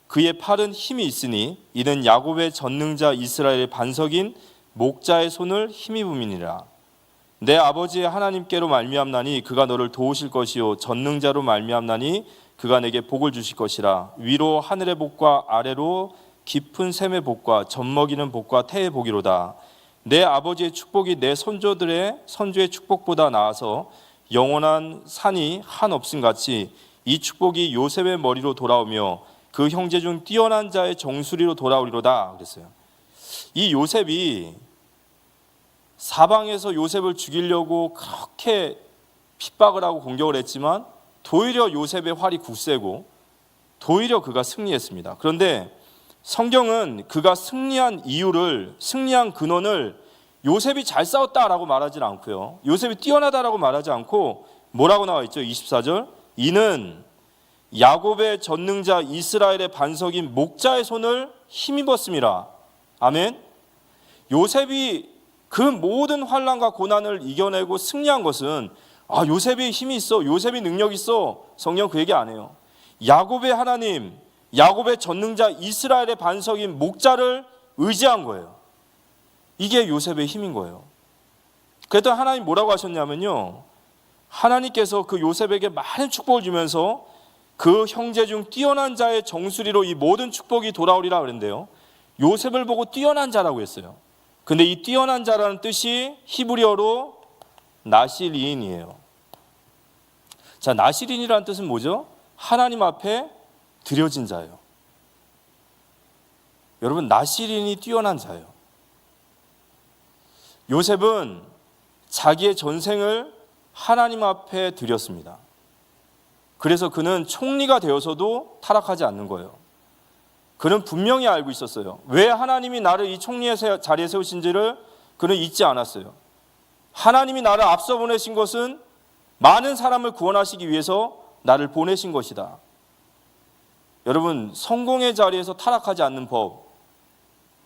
그의 팔은 힘이 있으니 이는 야곱의 전능자 이스라엘의 반석인 목자의 손을 힘입음이니라. 내 아버지의 하나님께로 말미암나니 그가 너를 도우실 것이요 전능자로 말미암나니 그가 내게 복을 주실 것이라. 위로 하늘의 복과 아래로 깊은 샘의 복과 젖먹이는 복과 태의 복이로다. 내 아버지의 축복이 내 선조의 축복보다 나아서 영원한 산이 한없음 같이 이 축복이 요셉의 머리로 돌아오며 그 형제 중 뛰어난 자의 정수리로 돌아오리로다 그랬어요. 이 요셉이 사방에서 요셉을 죽이려고 그렇게 핍박을 하고 공격을 했지만 도리어 요셉의 활이 굳세고 도리어 그가 승리했습니다. 그런데 성경은 그가 승리한 이유를, 승리한 근원을 요셉이 잘 싸웠다라고 말하지 않고요, 요셉이 뛰어나다라고 말하지 않고 뭐라고 나와 있죠? 24절, 이는 야곱의 전능자 이스라엘의 반석인 목자의 손을 힘입었음이라. 아멘. 요셉이 그 모든 환난과 고난을 이겨내고 승리한 것은 요셉이 힘이 있어, 요셉이 능력이 있어. 성경 그 얘기 안 해요. 야곱의 하나님, 야곱의 전능자 이스라엘의 반석인 목자를 의지한 거예요. 이게 요셉의 힘인 거예요. 그랬더니 하나님 뭐라고 하셨냐면요, 하나님께서 그 요셉에게 많은 축복을 주면서 그 형제 중 뛰어난 자의 정수리로 이 모든 축복이 돌아오리라 그랬는데요, 요셉을 보고 뛰어난 자라고 했어요. 근데 이 뛰어난 자라는 뜻이 히브리어로 나시린이에요. 자, 나시린이라는 뜻은 뭐죠? 하나님 앞에 드려진 자예요. 여러분, 나시린이 뛰어난 자예요. 요셉은 자기의 전생을 하나님 앞에 드렸습니다. 그래서 그는 총리가 되어서도 타락하지 않는 거예요. 그는 분명히 알고 있었어요. 왜 하나님이 나를 이 총리의 자리에 세우신지를 그는 잊지 않았어요. 하나님이 나를 앞서 보내신 것은 많은 사람을 구원하시기 위해서 나를 보내신 것이다. 여러분, 성공의 자리에서 타락하지 않는 법,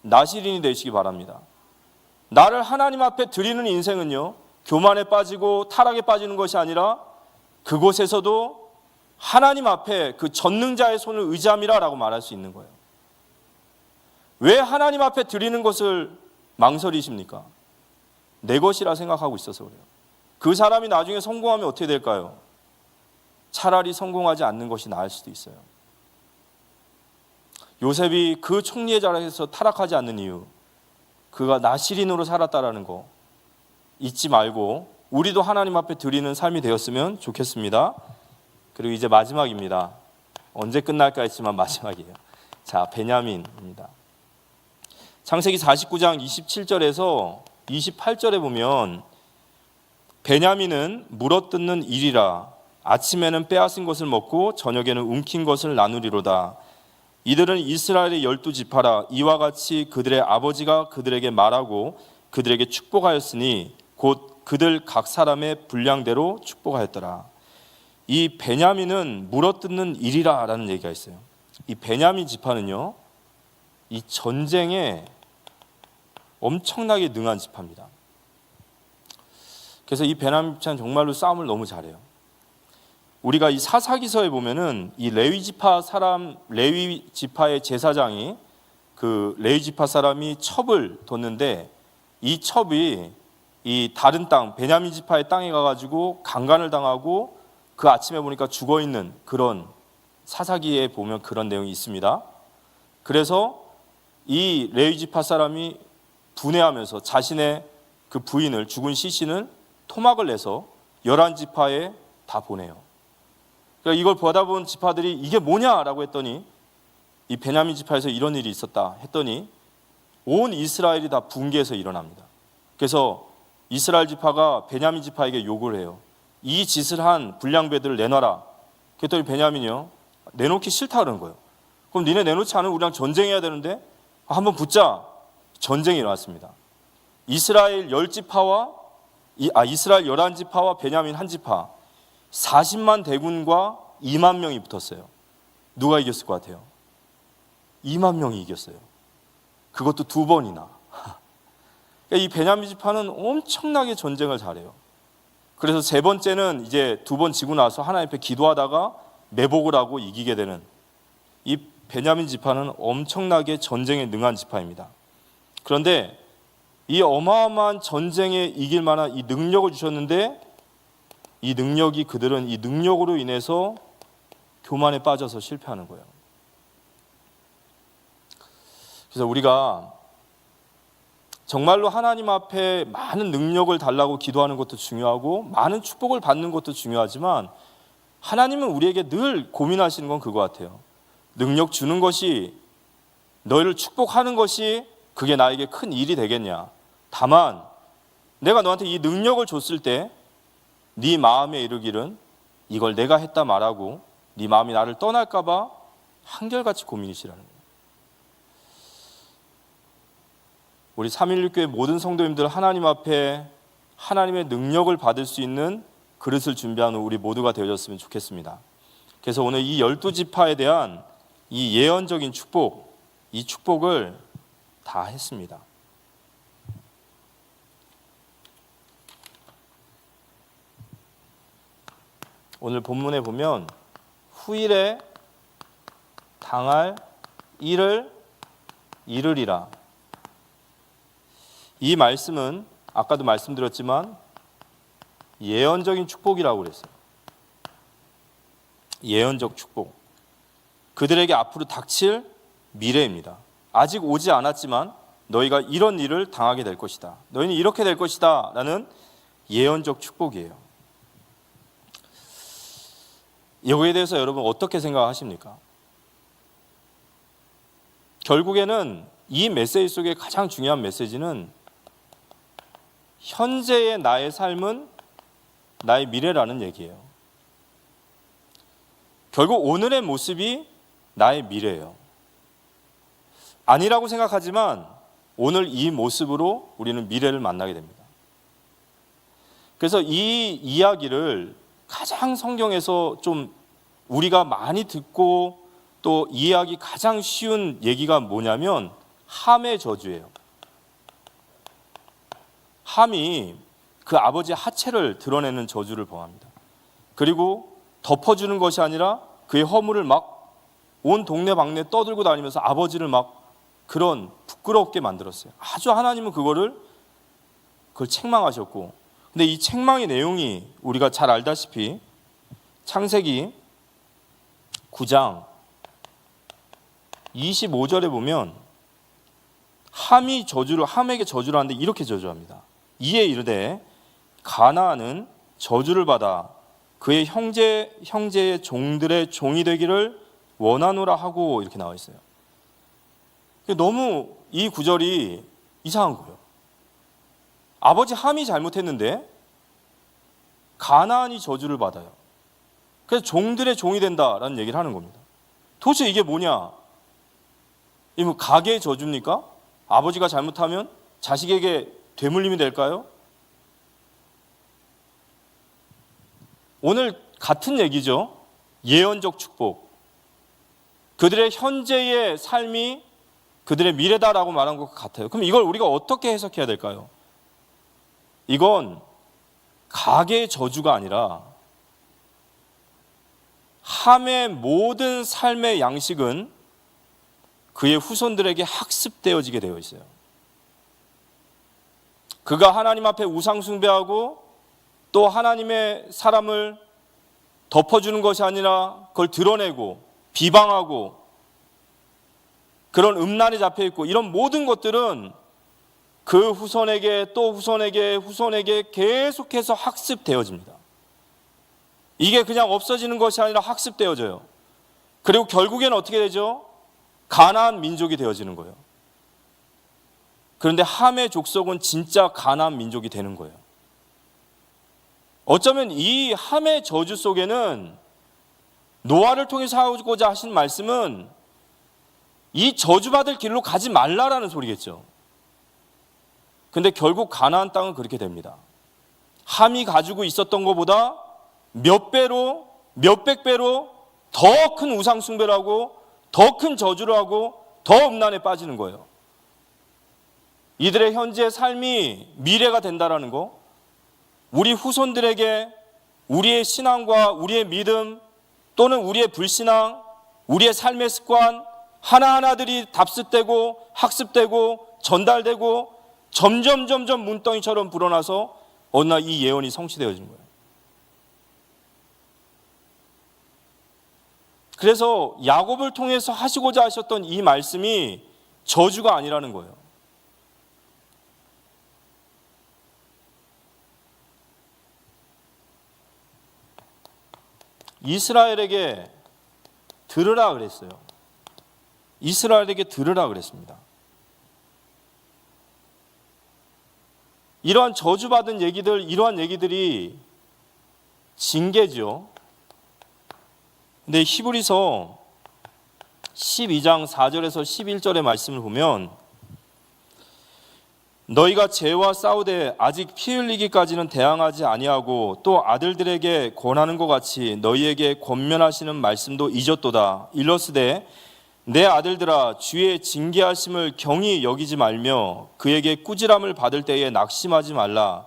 나시린이 되시기 바랍니다. 나를 하나님 앞에 드리는 인생은요, 교만에 빠지고 타락에 빠지는 것이 아니라 그곳에서도 하나님 앞에 그 전능자의 손을 의지함이라고 말할 수 있는 거예요. 왜 하나님 앞에 드리는 것을 망설이십니까? 내 것이라 생각하고 있어서 그래요. 그 사람이 나중에 성공하면 어떻게 될까요? 차라리 성공하지 않는 것이 나을 수도 있어요. 요셉이 그 총리의 자리에서 타락하지 않는 이유, 그가 나시린으로 살았다라는 거 잊지 말고 우리도 하나님 앞에 드리는 삶이 되었으면 좋겠습니다. 그리고 이제 마지막입니다. 언제 끝날까 했지만 마지막이에요. 자, 베냐민입니다. 창세기 49장 27절에서 28절에 보면 베냐민은 물어뜯는 일이라 아침에는 빼앗은 것을 먹고 저녁에는 움킨 것을 나누리로다. 이들은 이스라엘의 12지파라. 이와 같이 그들의 아버지가 그들에게 말하고 그들에게 축복하였으니 곧 그들 각 사람의 분량대로 축복하였더라. 이 베냐민은 물어뜯는 일이라 라는 얘기가 있어요. 이 베냐민 지파는요, 이 전쟁에 엄청나게 능한 지파입니다. 그래서 이 베냐민 지파는 정말로 싸움을 너무 잘해요. 우리가 이 사사기서에 보면은 이 레위 지파의 제사장이 그 레위 지파 사람이 첩을 뒀는데 이 첩이 이 다른 땅 베냐민 지파의 땅에 가가지고 강간을 당하고 그 아침에 보니까 죽어 있는 그런 사사기에 보면 그런 내용이 있습니다. 그래서 이 레위 지파 사람이 분해하면서 자신의 그 부인을, 죽은 시신을 토막을 내서 11지파에 다 보내요. 그러니까 이걸 보다 본 지파들이 이게 뭐냐라고 했더니 이 베냐민 지파에서 이런 일이 있었다 했더니 온 이스라엘이 다 붕괴해서 일어납니다. 그래서 이스라엘 지파가 베냐민 지파에게 요구를 해요. 이 짓을 한 불량배들을 내놔라. 그랬더니 베냐민이요, 내놓기 싫다 그런 거예요. 그럼 니네 내놓지 않으면 우리랑 전쟁해야 되는데 한번 붙자. 전쟁이 일어났습니다. 이스라엘 10지파와 이스라엘 11지파와 베냐민 1지파 40만 대군과 2만 명이 붙었어요. 누가 이겼을 것 같아요? 2만 명이 이겼어요. 그것도 2번이나. 이 베냐민 지파는 엄청나게 전쟁을 잘해요. 그래서 세 번째는 이제 2번 지고 나서 하나님 앞에 기도하다가 매복을 하고 이기게 되는, 이 베냐민 지파는 엄청나게 전쟁에 능한 지파입니다. 그런데 이 어마어마한 전쟁에 이길 만한 이 능력을 주셨는데 이 능력이, 그들은 이 능력으로 인해서 교만에 빠져서 실패하는 거예요. 그래서 우리가 정말로 하나님 앞에 많은 능력을 달라고 기도하는 것도 중요하고 많은 축복을 받는 것도 중요하지만 하나님은 우리에게 늘 고민하시는 건 그거 같아요. 능력 주는 것이, 너희를 축복하는 것이 그게 나에게 큰 일이 되겠냐. 다만 내가 너한테 이 능력을 줬을 때 네 마음에 이르기는 이걸 내가 했다 말하고 네 마음이 나를 떠날까 봐 한결같이 고민이시라는 거예요. 우리 316교회 모든 성도님들 하나님 앞에 하나님의 능력을 받을 수 있는 그릇을 준비하는 우리 모두가 되어졌으면 좋겠습니다. 그래서 오늘 이 12지파에 대한 이 예언적인 축복, 이 축복을 다 했습니다. 오늘 본문에 보면 후일에 당할 일을 이르리라. 이 말씀은 아까도 말씀드렸지만 예언적인 축복이라고 그랬어요. 예언적 축복. 그들에게 앞으로 닥칠 미래입니다. 아직 오지 않았지만 너희가 이런 일을 당하게 될 것이다. 너희는 이렇게 될 것이다 라는 예언적 축복이에요. 여기에 대해서 여러분 어떻게 생각하십니까? 결국에는 이 메시지 속에 가장 중요한 메시지는 현재의 나의 삶은 나의 미래라는 얘기예요. 결국 오늘의 모습이 나의 미래예요. 아니라고 생각하지만 오늘 이 모습으로 우리는 미래를 만나게 됩니다. 그래서 이 이야기를 가장 성경에서 좀 우리가 많이 듣고 또 이해하기 가장 쉬운 얘기가 뭐냐면 함의 저주예요. 함이 그 아버지의 하체를 드러내는 저주를 범합니다. 그리고 덮어주는 것이 아니라 그의 허물을 막 온 동네방네 떠들고 다니면서 아버지를 막 그런 부끄럽게 만들었어요. 아주 하나님은 그걸 책망하셨고, 근데 이 책망의 내용이 우리가 잘 알다시피 창세기 9장 25절에 보면 함에게 저주를 하는데 이렇게 저주합니다. 이에 이르되 가나안은 저주를 받아 그의 형제의 종들의 종이 되기를 원하노라 하고 이렇게 나와 있어요. 너무 이 구절이 이상한 거예요. 아버지 함이 잘못했는데 가나안이 저주를 받아요. 그래서 종들의 종이 된다라는 얘기를 하는 겁니다. 도대체 이게 뭐냐? 이 뭐 가계의 저주입니까? 아버지가 잘못하면 자식에게 되물림이 될까요? 오늘 같은 얘기죠. 예언적 축복. 그들의 현재의 삶이 그들의 미래다라고 말한 것 같아요. 그럼 이걸 우리가 어떻게 해석해야 될까요? 이건 가계의 저주가 아니라 함의 모든 삶의 양식은 그의 후손들에게 학습되어지게 되어 있어요. 그가 하나님 앞에 우상 숭배하고 또 하나님의 사람을 덮어주는 것이 아니라 그걸 드러내고 비방하고 그런 음란에 잡혀 있고 이런 모든 것들은 그 후손에게 또 후손에게 계속해서 학습되어집니다. 이게 그냥 없어지는 것이 아니라 학습되어져요. 그리고 결국에는 어떻게 되죠? 가나안 민족이 되어지는 거예요. 그런데 함의 족속은 진짜 가나안 민족이 되는 거예요. 어쩌면 이 함의 저주 속에는 노아를 통해서 하고자 하신 말씀은 이 저주받을 길로 가지 말라라는 소리겠죠. 근데 결국 가나안 땅은 그렇게 됩니다. 함이 가지고 있었던 것보다 몇 배로, 몇백 배로 더 큰 우상 숭배를 하고 더 큰 저주를 하고 더 음란에 빠지는 거예요. 이들의 현재 삶이 미래가 된다라는 거, 우리 후손들에게 우리의 신앙과 우리의 믿음 또는 우리의 불신앙, 우리의 삶의 습관 하나하나들이 답습되고 학습되고 전달되고 점점 문덩이처럼 불어나서 어느 날 이 예언이 성취되어지는 거예요. 그래서 야곱을 통해서 하시고자 하셨던 이 말씀이 저주가 아니라는 거예요. 이스라엘에게 들으라 그랬어요. 이스라엘에게 들으라 그랬습니다. 이러한 저주받은 얘기들, 이러한 얘기들이 징계죠. 근데 히브리서 12장 4절에서 11절의 말씀을 보면 너희가 죄와 싸우되 아직 피 흘리기까지는 대항하지 아니하고 또 아들들에게 권하는 것 같이 너희에게 권면하시는 말씀도 잊었도다. 일러스되 내 아들들아 주의 징계하심을 경히 여기지 말며 그에게 꾸지람을 받을 때에 낙심하지 말라.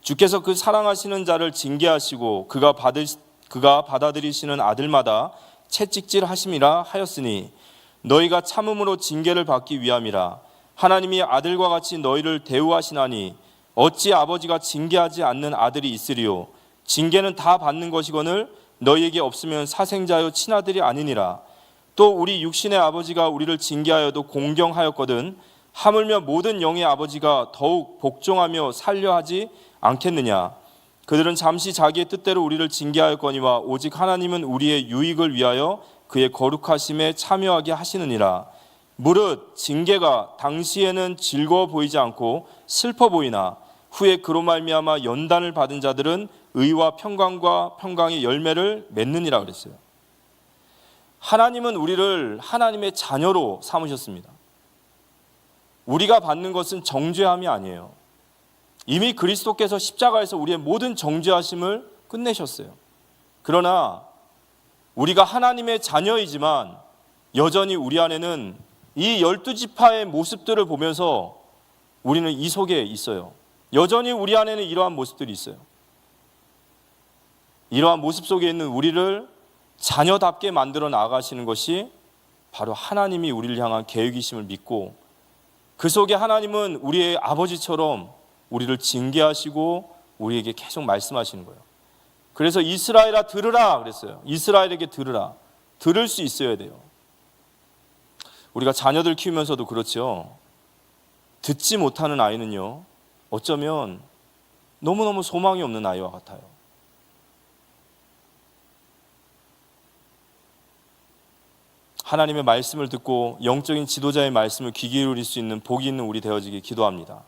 주께서 그 사랑하시는 자를 징계하시고 그가 받아들이시는 아들마다 채찍질하심이라 하였으니 너희가 참음으로 징계를 받기 위함이라. 하나님이 아들과 같이 너희를 대우하시나니 어찌 아버지가 징계하지 않는 아들이 있으리요. 징계는 다 받는 것이거늘 너희에게 없으면 사생자요 친아들이 아니니라. 또 우리 육신의 아버지가 우리를 징계하여도 공경하였거든 하물며 모든 영의 아버지가 더욱 복종하며 살려하지 않겠느냐. 그들은 잠시 자기의 뜻대로 우리를 징계하였거니와 오직 하나님은 우리의 유익을 위하여 그의 거룩하심에 참여하게 하시느니라. 무릇 징계가 당시에는 즐거워 보이지 않고 슬퍼 보이나 후에 그로 말미암아 연단을 받은 자들은 의와 평강과 평강의 열매를 맺느니라 그랬어요. 하나님은 우리를 하나님의 자녀로 삼으셨습니다. 우리가 받는 것은 정죄함이 아니에요. 이미 그리스도께서 십자가에서 우리의 모든 정죄하심을 끝내셨어요. 그러나 우리가 하나님의 자녀이지만 여전히 우리 안에는 이 12지파의 모습들을 보면서 우리는 이 속에 있어요. 여전히 우리 안에는 이러한 모습들이 있어요. 이러한 모습 속에 있는 우리를 자녀답게 만들어 나가시는 것이 바로 하나님이 우리를 향한 계획이심을 믿고 그 속에 하나님은 우리의 아버지처럼 우리를 징계하시고 우리에게 계속 말씀하시는 거예요. 그래서 이스라엘아 들으라 그랬어요. 이스라엘에게 들으라. 들을 수 있어야 돼요. 우리가 자녀들 키우면서도 그렇죠. 듣지 못하는 아이는요, 어쩌면 너무너무 소망이 없는 아이와 같아요. 하나님의 말씀을 듣고 영적인 지도자의 말씀을 귀 기울일 수 있는 복이 있는 우리 되어지기 기도합니다.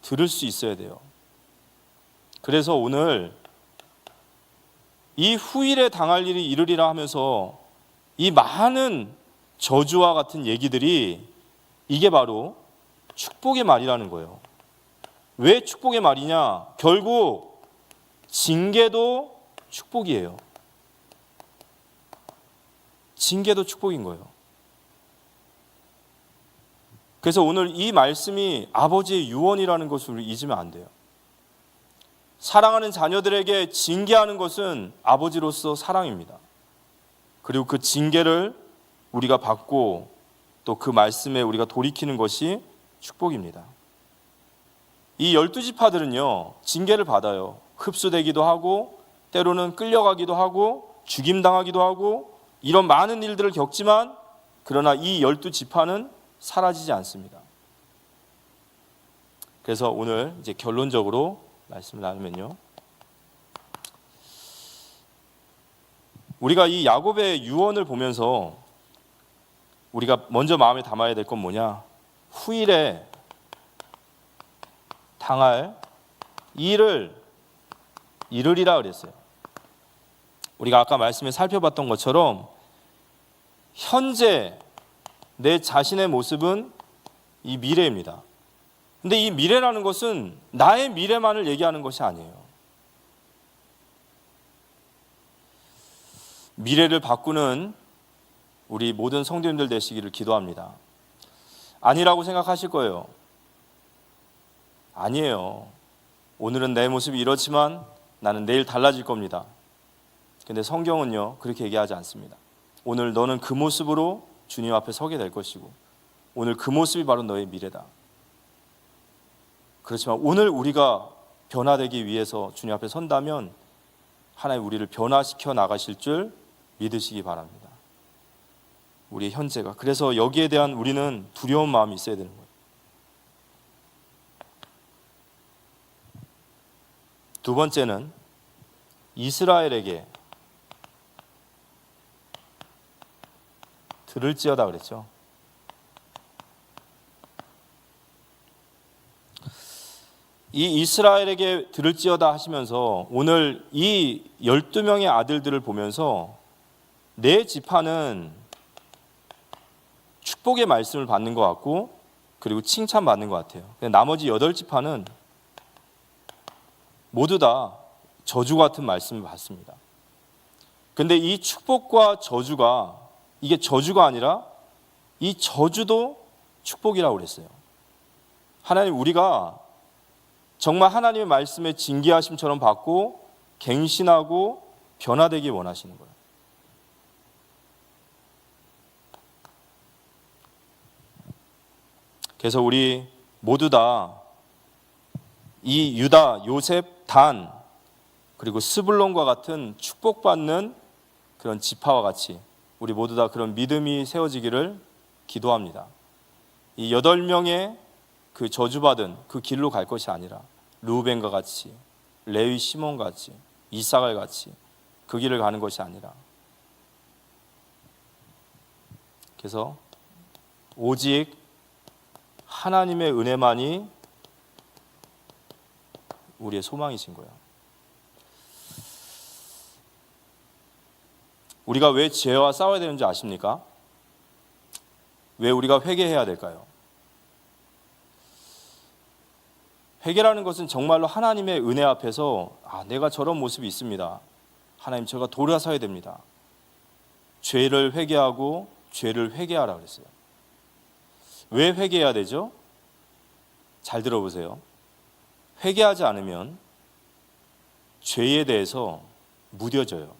들을 수 있어야 돼요. 그래서 오늘 이 후일에 당할 일이 이르리라 하면서 이 많은 저주와 같은 얘기들이 이게 바로 축복의 말이라는 거예요. 왜 축복의 말이냐? 결국 징계도 축복이에요. 징계도 축복인 거예요. 그래서 오늘 이 말씀이 아버지의 유언이라는 것을 잊으면 안 돼요. 사랑하는 자녀들에게 징계하는 것은 아버지로서 사랑입니다. 그리고 그 징계를 우리가 받고 또 그 말씀에 우리가 돌이키는 것이 축복입니다. 이 12지파들은요, 징계를 받아요. 흡수되기도 하고 때로는 끌려가기도 하고 죽임당하기도 하고 이런 많은 일들을 겪지만 그러나 이 12지파는 사라지지 않습니다. 그래서 오늘 이제 결론적으로 말씀을 나누면요, 우리가 이 야곱의 유언을 보면서 우리가 먼저 마음에 담아야 될 건 뭐냐? 후일에 당할 일을 이르리라 그랬어요. 우리가 아까 말씀에 살펴봤던 것처럼 현재 내 자신의 모습은 이 미래입니다. 근데 이 미래라는 것은 나의 미래만을 얘기하는 것이 아니에요. 미래를 바꾸는 우리 모든 성도님들 되시기를 기도합니다. 아니라고 생각하실 거예요. 아니에요. 오늘은 내 모습이 이렇지만 나는 내일 달라질 겁니다. 근데 성경은요, 그렇게 얘기하지 않습니다. 오늘 너는 그 모습으로 주님 앞에 서게 될 것이고 오늘 그 모습이 바로 너의 미래다. 그렇지만 오늘 우리가 변화되기 위해서 주님 앞에 선다면 하나님 우리를 변화시켜 나가실 줄 믿으시기 바랍니다. 우리의 현재가. 그래서 여기에 대한 우리는 두려운 마음이 있어야 되는 거예요. 두 번째는 이스라엘에게 들을지어다 그랬죠. 이 이스라엘에게 들을지어다 하시면서 오늘 이 12명의 아들들을 보면서 네 지파는 축복의 말씀을 받는 것 같고 그리고 칭찬받는 것 같아요. 나머지 8지파는 모두 다 저주 같은 말씀을 받습니다. 근데 이 축복과 저주가 이게 저주가 아니라 이 저주도 축복이라고 그랬어요. 하나님, 우리가 정말 하나님의 말씀에 징계하심처럼 받고 갱신하고 변화되기 원하시는 거예요. 그래서 우리 모두 다 이 유다, 요셉, 단 그리고 스불론과 같은 축복받는 그런 지파와 같이 우리 모두 다 그런 믿음이 세워지기를 기도합니다. 이 8명의 그 저주받은 그 길로 갈 것이 아니라 르우벤과 같이, 레위 시몬 같이, 이사갈 같이 그 길을 가는 것이 아니라, 그래서 오직 하나님의 은혜만이 우리의 소망이신 거예요. 우리가 왜 죄와 싸워야 되는지 아십니까? 왜 우리가 회개해야 될까요? 회개라는 것은 정말로 하나님의 은혜 앞에서 내가 저런 모습이 있습니다. 하나님, 제가 돌아서야 됩니다. 죄를 회개하고 죄를 회개하라 그랬어요. 왜 회개해야 되죠? 잘 들어보세요. 회개하지 않으면 죄에 대해서 무뎌져요.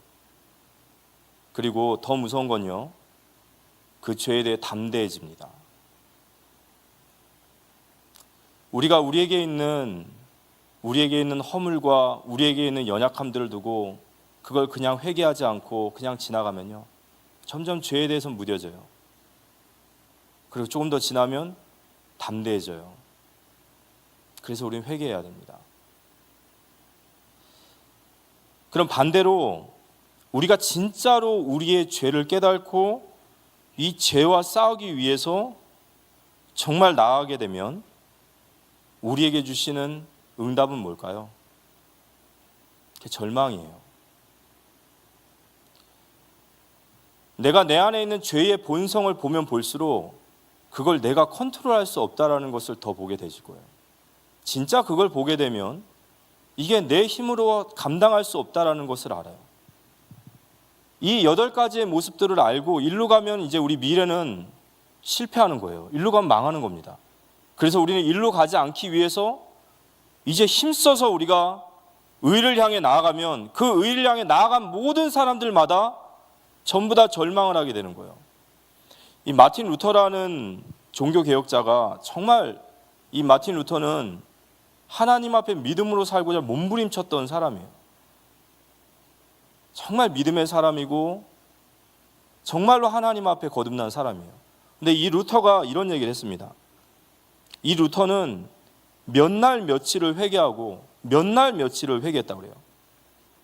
그리고 더 무서운 건요, 그 죄에 대해 담대해집니다. 우리가 우리에게 있는 허물과 우리에게 있는 연약함들을 두고 그걸 그냥 회개하지 않고 그냥 지나가면요, 점점 죄에 대해서 무뎌져요. 그리고 조금 더 지나면 담대해져요. 그래서 우리는 회개해야 됩니다. 그럼 반대로 우리가 진짜로 우리의 죄를 깨닫고 이 죄와 싸우기 위해서 정말 나아가게 되면 우리에게 주시는 응답은 뭘까요? 그게 절망이에요. 내가 내 안에 있는 죄의 본성을 보면 볼수록 그걸 내가 컨트롤할 수 없다라는 것을 더 보게 되실 거예요. 진짜 그걸 보게 되면 이게 내 힘으로 감당할 수 없다라는 것을 알아요. 이 8가지의 모습들을 알고 일로 가면 이제 우리 미래는 실패하는 거예요. 일로 가면 망하는 겁니다. 그래서 우리는 일로 가지 않기 위해서 이제 힘써서 우리가 의를 향해 나아가면 그 의를 향해 나아간 모든 사람들마다 전부 다 절망을 하게 되는 거예요. 이 마틴 루터라는 종교개혁자가, 정말 이 마틴 루터는 하나님 앞에 믿음으로 살고자 몸부림쳤던 사람이에요. 정말 믿음의 사람이고 정말로 하나님 앞에 거듭난 사람이에요. 근데 이 루터가 이런 얘기를 했습니다. 이 루터는 몇 날 며칠을 회개하고 몇 날 며칠을 회개했다고 그래요.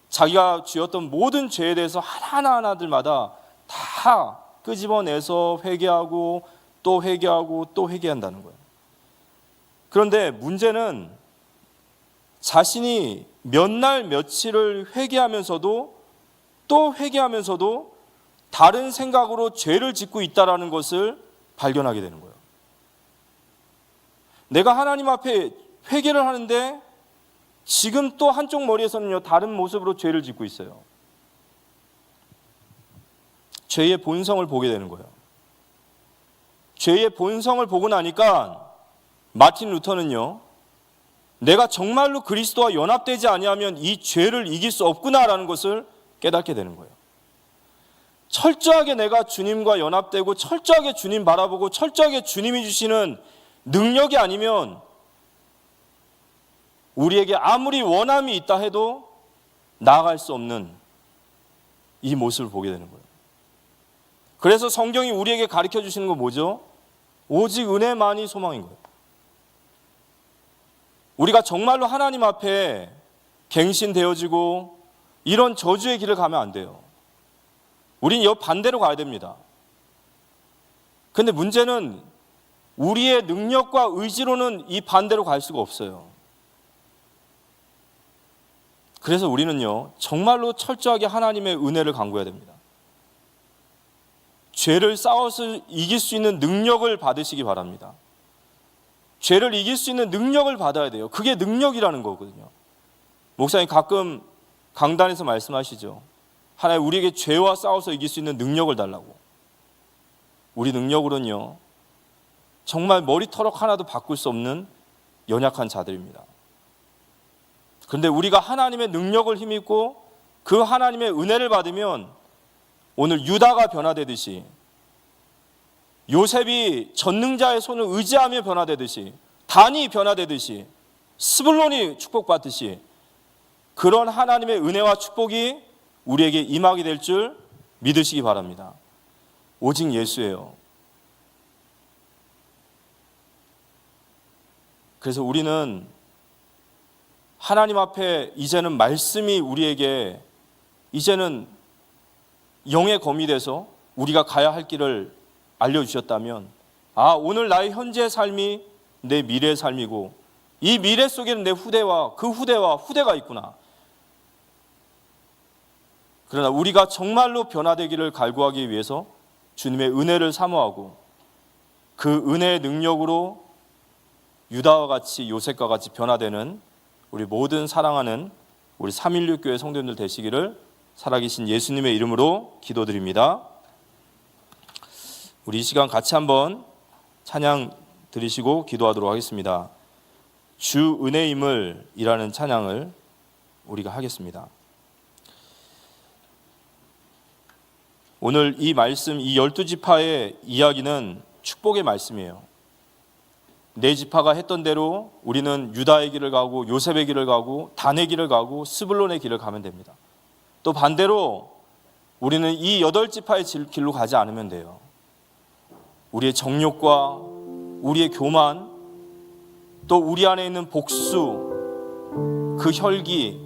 자기가 지었던 모든 죄에 대해서 하나하나들마다 다 끄집어내서 회개하고 또 회개하고 또 회개한다는 거예요. 그런데 문제는 자신이 몇 날 며칠을 회개하면서도 또 회개하면서도 다른 생각으로 죄를 짓고 있다는 것을 발견하게 되는 거예요. 내가 하나님 앞에 회개를 하는데 지금 또 한쪽 머리에서는요, 다른 모습으로 죄를 짓고 있어요. 죄의 본성을 보게 되는 거예요. 죄의 본성을 보고 나니까 마틴 루터는요, 내가 정말로 그리스도와 연합되지 아니하면 이 죄를 이길 수 없구나라는 것을 깨닫게 되는 거예요. 철저하게 내가 주님과 연합되고 철저하게 주님 바라보고 철저하게 주님이 주시는 능력이 아니면 우리에게 아무리 원함이 있다 해도 나아갈 수 없는 이 모습을 보게 되는 거예요. 그래서 성경이 우리에게 가르쳐 주시는 건 뭐죠? 오직 은혜만이 소망인 거예요. 우리가 정말로 하나님 앞에 갱신되어지고 이런 저주의 길을 가면 안 돼요. 우린 이 반대로 가야 됩니다. 근데 문제는 우리의 능력과 의지로는 이 반대로 갈 수가 없어요. 그래서 우리는요, 정말로 철저하게 하나님의 은혜를 간구해야 됩니다. 죄를 싸워서 이길 수 있는 능력을 받으시기 바랍니다. 죄를 이길 수 있는 능력을 받아야 돼요. 그게 능력이라는 거거든요. 목사님 가끔 강단에서 말씀하시죠. 하나님 우리에게 죄와 싸워서 이길 수 있는 능력을 달라고. 우리 능력으로는요, 정말 머리털럭 하나도 바꿀 수 없는 연약한 자들입니다. 그런데 우리가 하나님의 능력을 힘입고 그 하나님의 은혜를 받으면 오늘 유다가 변화되듯이, 요셉이 전능자의 손을 의지하며 변화되듯이, 단이 변화되듯이, 스불론이 축복받듯이 그런 하나님의 은혜와 축복이 우리에게 임하게 될 줄 믿으시기 바랍니다. 오직 예수예요. 그래서 우리는 하나님 앞에 이제는 말씀이 우리에게 이제는 영의 검이 돼서 우리가 가야 할 길을 알려주셨다면, 아, 오늘 나의 현재의 삶이 내 미래의 삶이고 이 미래 속에는 내 후대와 그 후대와 후대가 있구나. 그러나 우리가 정말로 변화되기를 갈구하기 위해서 주님의 은혜를 사모하고 그 은혜의 능력으로 유다와 같이 요셉과 같이 변화되는 우리 모든 사랑하는 우리 316 교회 성도님들 되시기를 살아계신 예수님의 이름으로 기도드립니다. 우리 이 시간 같이 한번 찬양 드리시고 기도하도록 하겠습니다. 주 은혜임을 이라는 찬양을 우리가 하겠습니다. 오늘 이 말씀, 이 12지파의 이야기는 축복의 말씀이에요. 네 지파가 했던 대로 우리는 유다의 길을 가고 요셉의 길을 가고 단의 길을 가고 스불론의 길을 가면 됩니다. 또 반대로 우리는 이 8지파의 길로 가지 않으면 돼요. 우리의 정욕과 우리의 교만, 또 우리 안에 있는 복수, 그 혈기,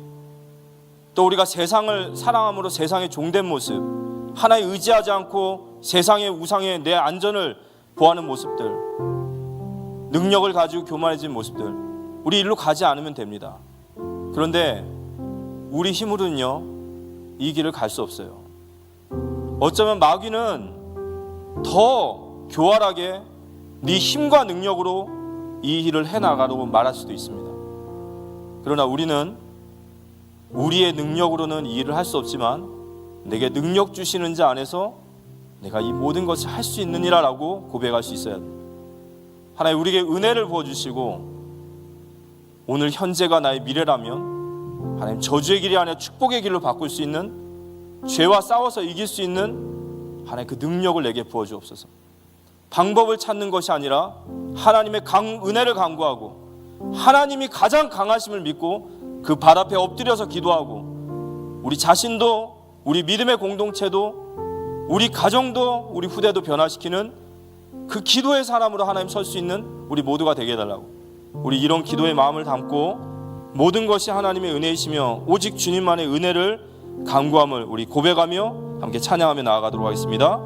또 우리가 세상을 사랑함으로 세상의 종된 모습, 하나에 의지하지 않고 세상의 우상에 내 안전을 보하는 모습들, 능력을 가지고 교만해진 모습들, 우리 일로 가지 않으면 됩니다. 그런데 우리 힘으로는요, 이 길을 갈 수 없어요. 어쩌면 마귀는 더 교활하게 네 힘과 능력으로 이 일을 해나가라고 말할 수도 있습니다. 그러나 우리는 우리의 능력으로는 이 일을 할 수 없지만 내게 능력 주시는 자 안에서 내가 이 모든 것을 할 수 있느니라 라고 고백할 수 있어야 합니다. 하나님 우리에게 은혜를 부어주시고 오늘 현재가 나의 미래라면 하나님 저주의 길이 아니라 축복의 길로 바꿀 수 있는, 죄와 싸워서 이길 수 있는 하나님 그 능력을 내게 부어주옵소서. 방법을 찾는 것이 아니라 하나님의 은혜를 간구하고 하나님이 가장 강하심을 믿고 그 발 앞에 엎드려서 기도하고 우리 자신도, 우리 믿음의 공동체도, 우리 가정도, 우리 후대도 변화시키는 그 기도의 사람으로 하나님 설 수 있는 우리 모두가 되게 해달라고, 우리 이런 기도의 마음을 담고 모든 것이 하나님의 은혜이시며 오직 주님만의 은혜를 간구함을 우리 고백하며 함께 찬양하며 나아가도록 하겠습니다.